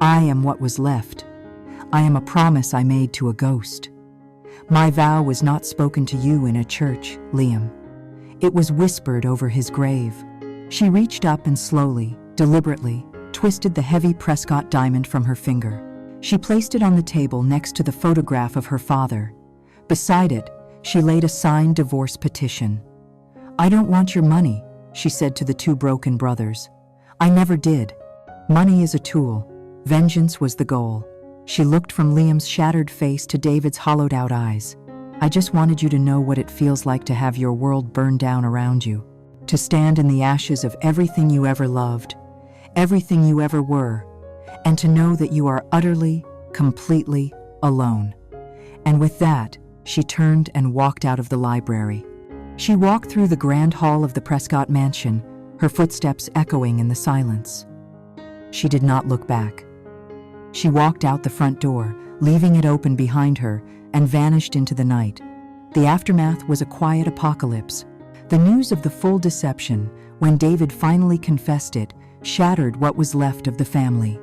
I am what was left. I am a promise I made to a ghost. My vow was not spoken to you in a church, Liam. It was whispered over his grave." She reached up and slowly, deliberately, twisted the heavy Prescott diamond from her finger. She placed it on the table next to the photograph of her father. Beside it, she laid a signed divorce petition. "I don't want your money," she said to the two broken brothers. "I never did. Money is a tool. Vengeance was the goal." She looked from Liam's shattered face to David's hollowed-out eyes. "I just wanted you to know what it feels like to have your world burn down around you, to stand in the ashes of everything you ever loved, everything you ever were, and to know that you are utterly, completely alone." And with that, she turned and walked out of the library. She walked through the grand hall of the Prescott mansion, her footsteps echoing in the silence. She did not look back. She walked out the front door, leaving it open behind her, and vanished into the night. The aftermath was a quiet apocalypse. The news of the full deception, when David finally confessed it, shattered what was left of the family.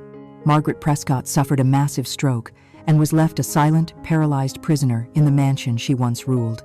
Margaret Prescott suffered a massive stroke and was left a silent, paralyzed prisoner in the mansion she once ruled.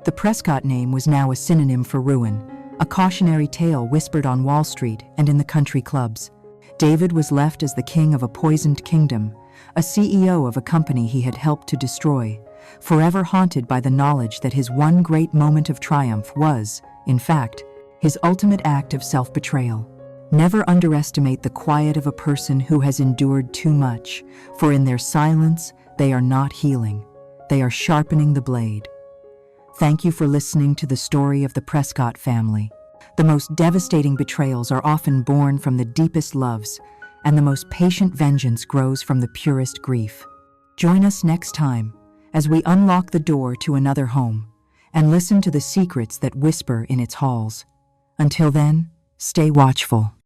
The Prescott name was now a synonym for ruin, a cautionary tale whispered on Wall Street and in the country clubs. David was left as the king of a poisoned kingdom, a CEO of a company he had helped to destroy, forever haunted by the knowledge that his one great moment of triumph was, in fact, his ultimate act of self-betrayal. Never underestimate the quiet of a person who has endured too much, for in their silence, they are not healing. They are sharpening the blade. Thank you for listening to the story of the Prescott family. The most devastating betrayals are often born from the deepest loves, and the most patient vengeance grows from the purest grief. Join us next time as we unlock the door to another home and listen to the secrets that whisper in its halls. Until then, stay watchful.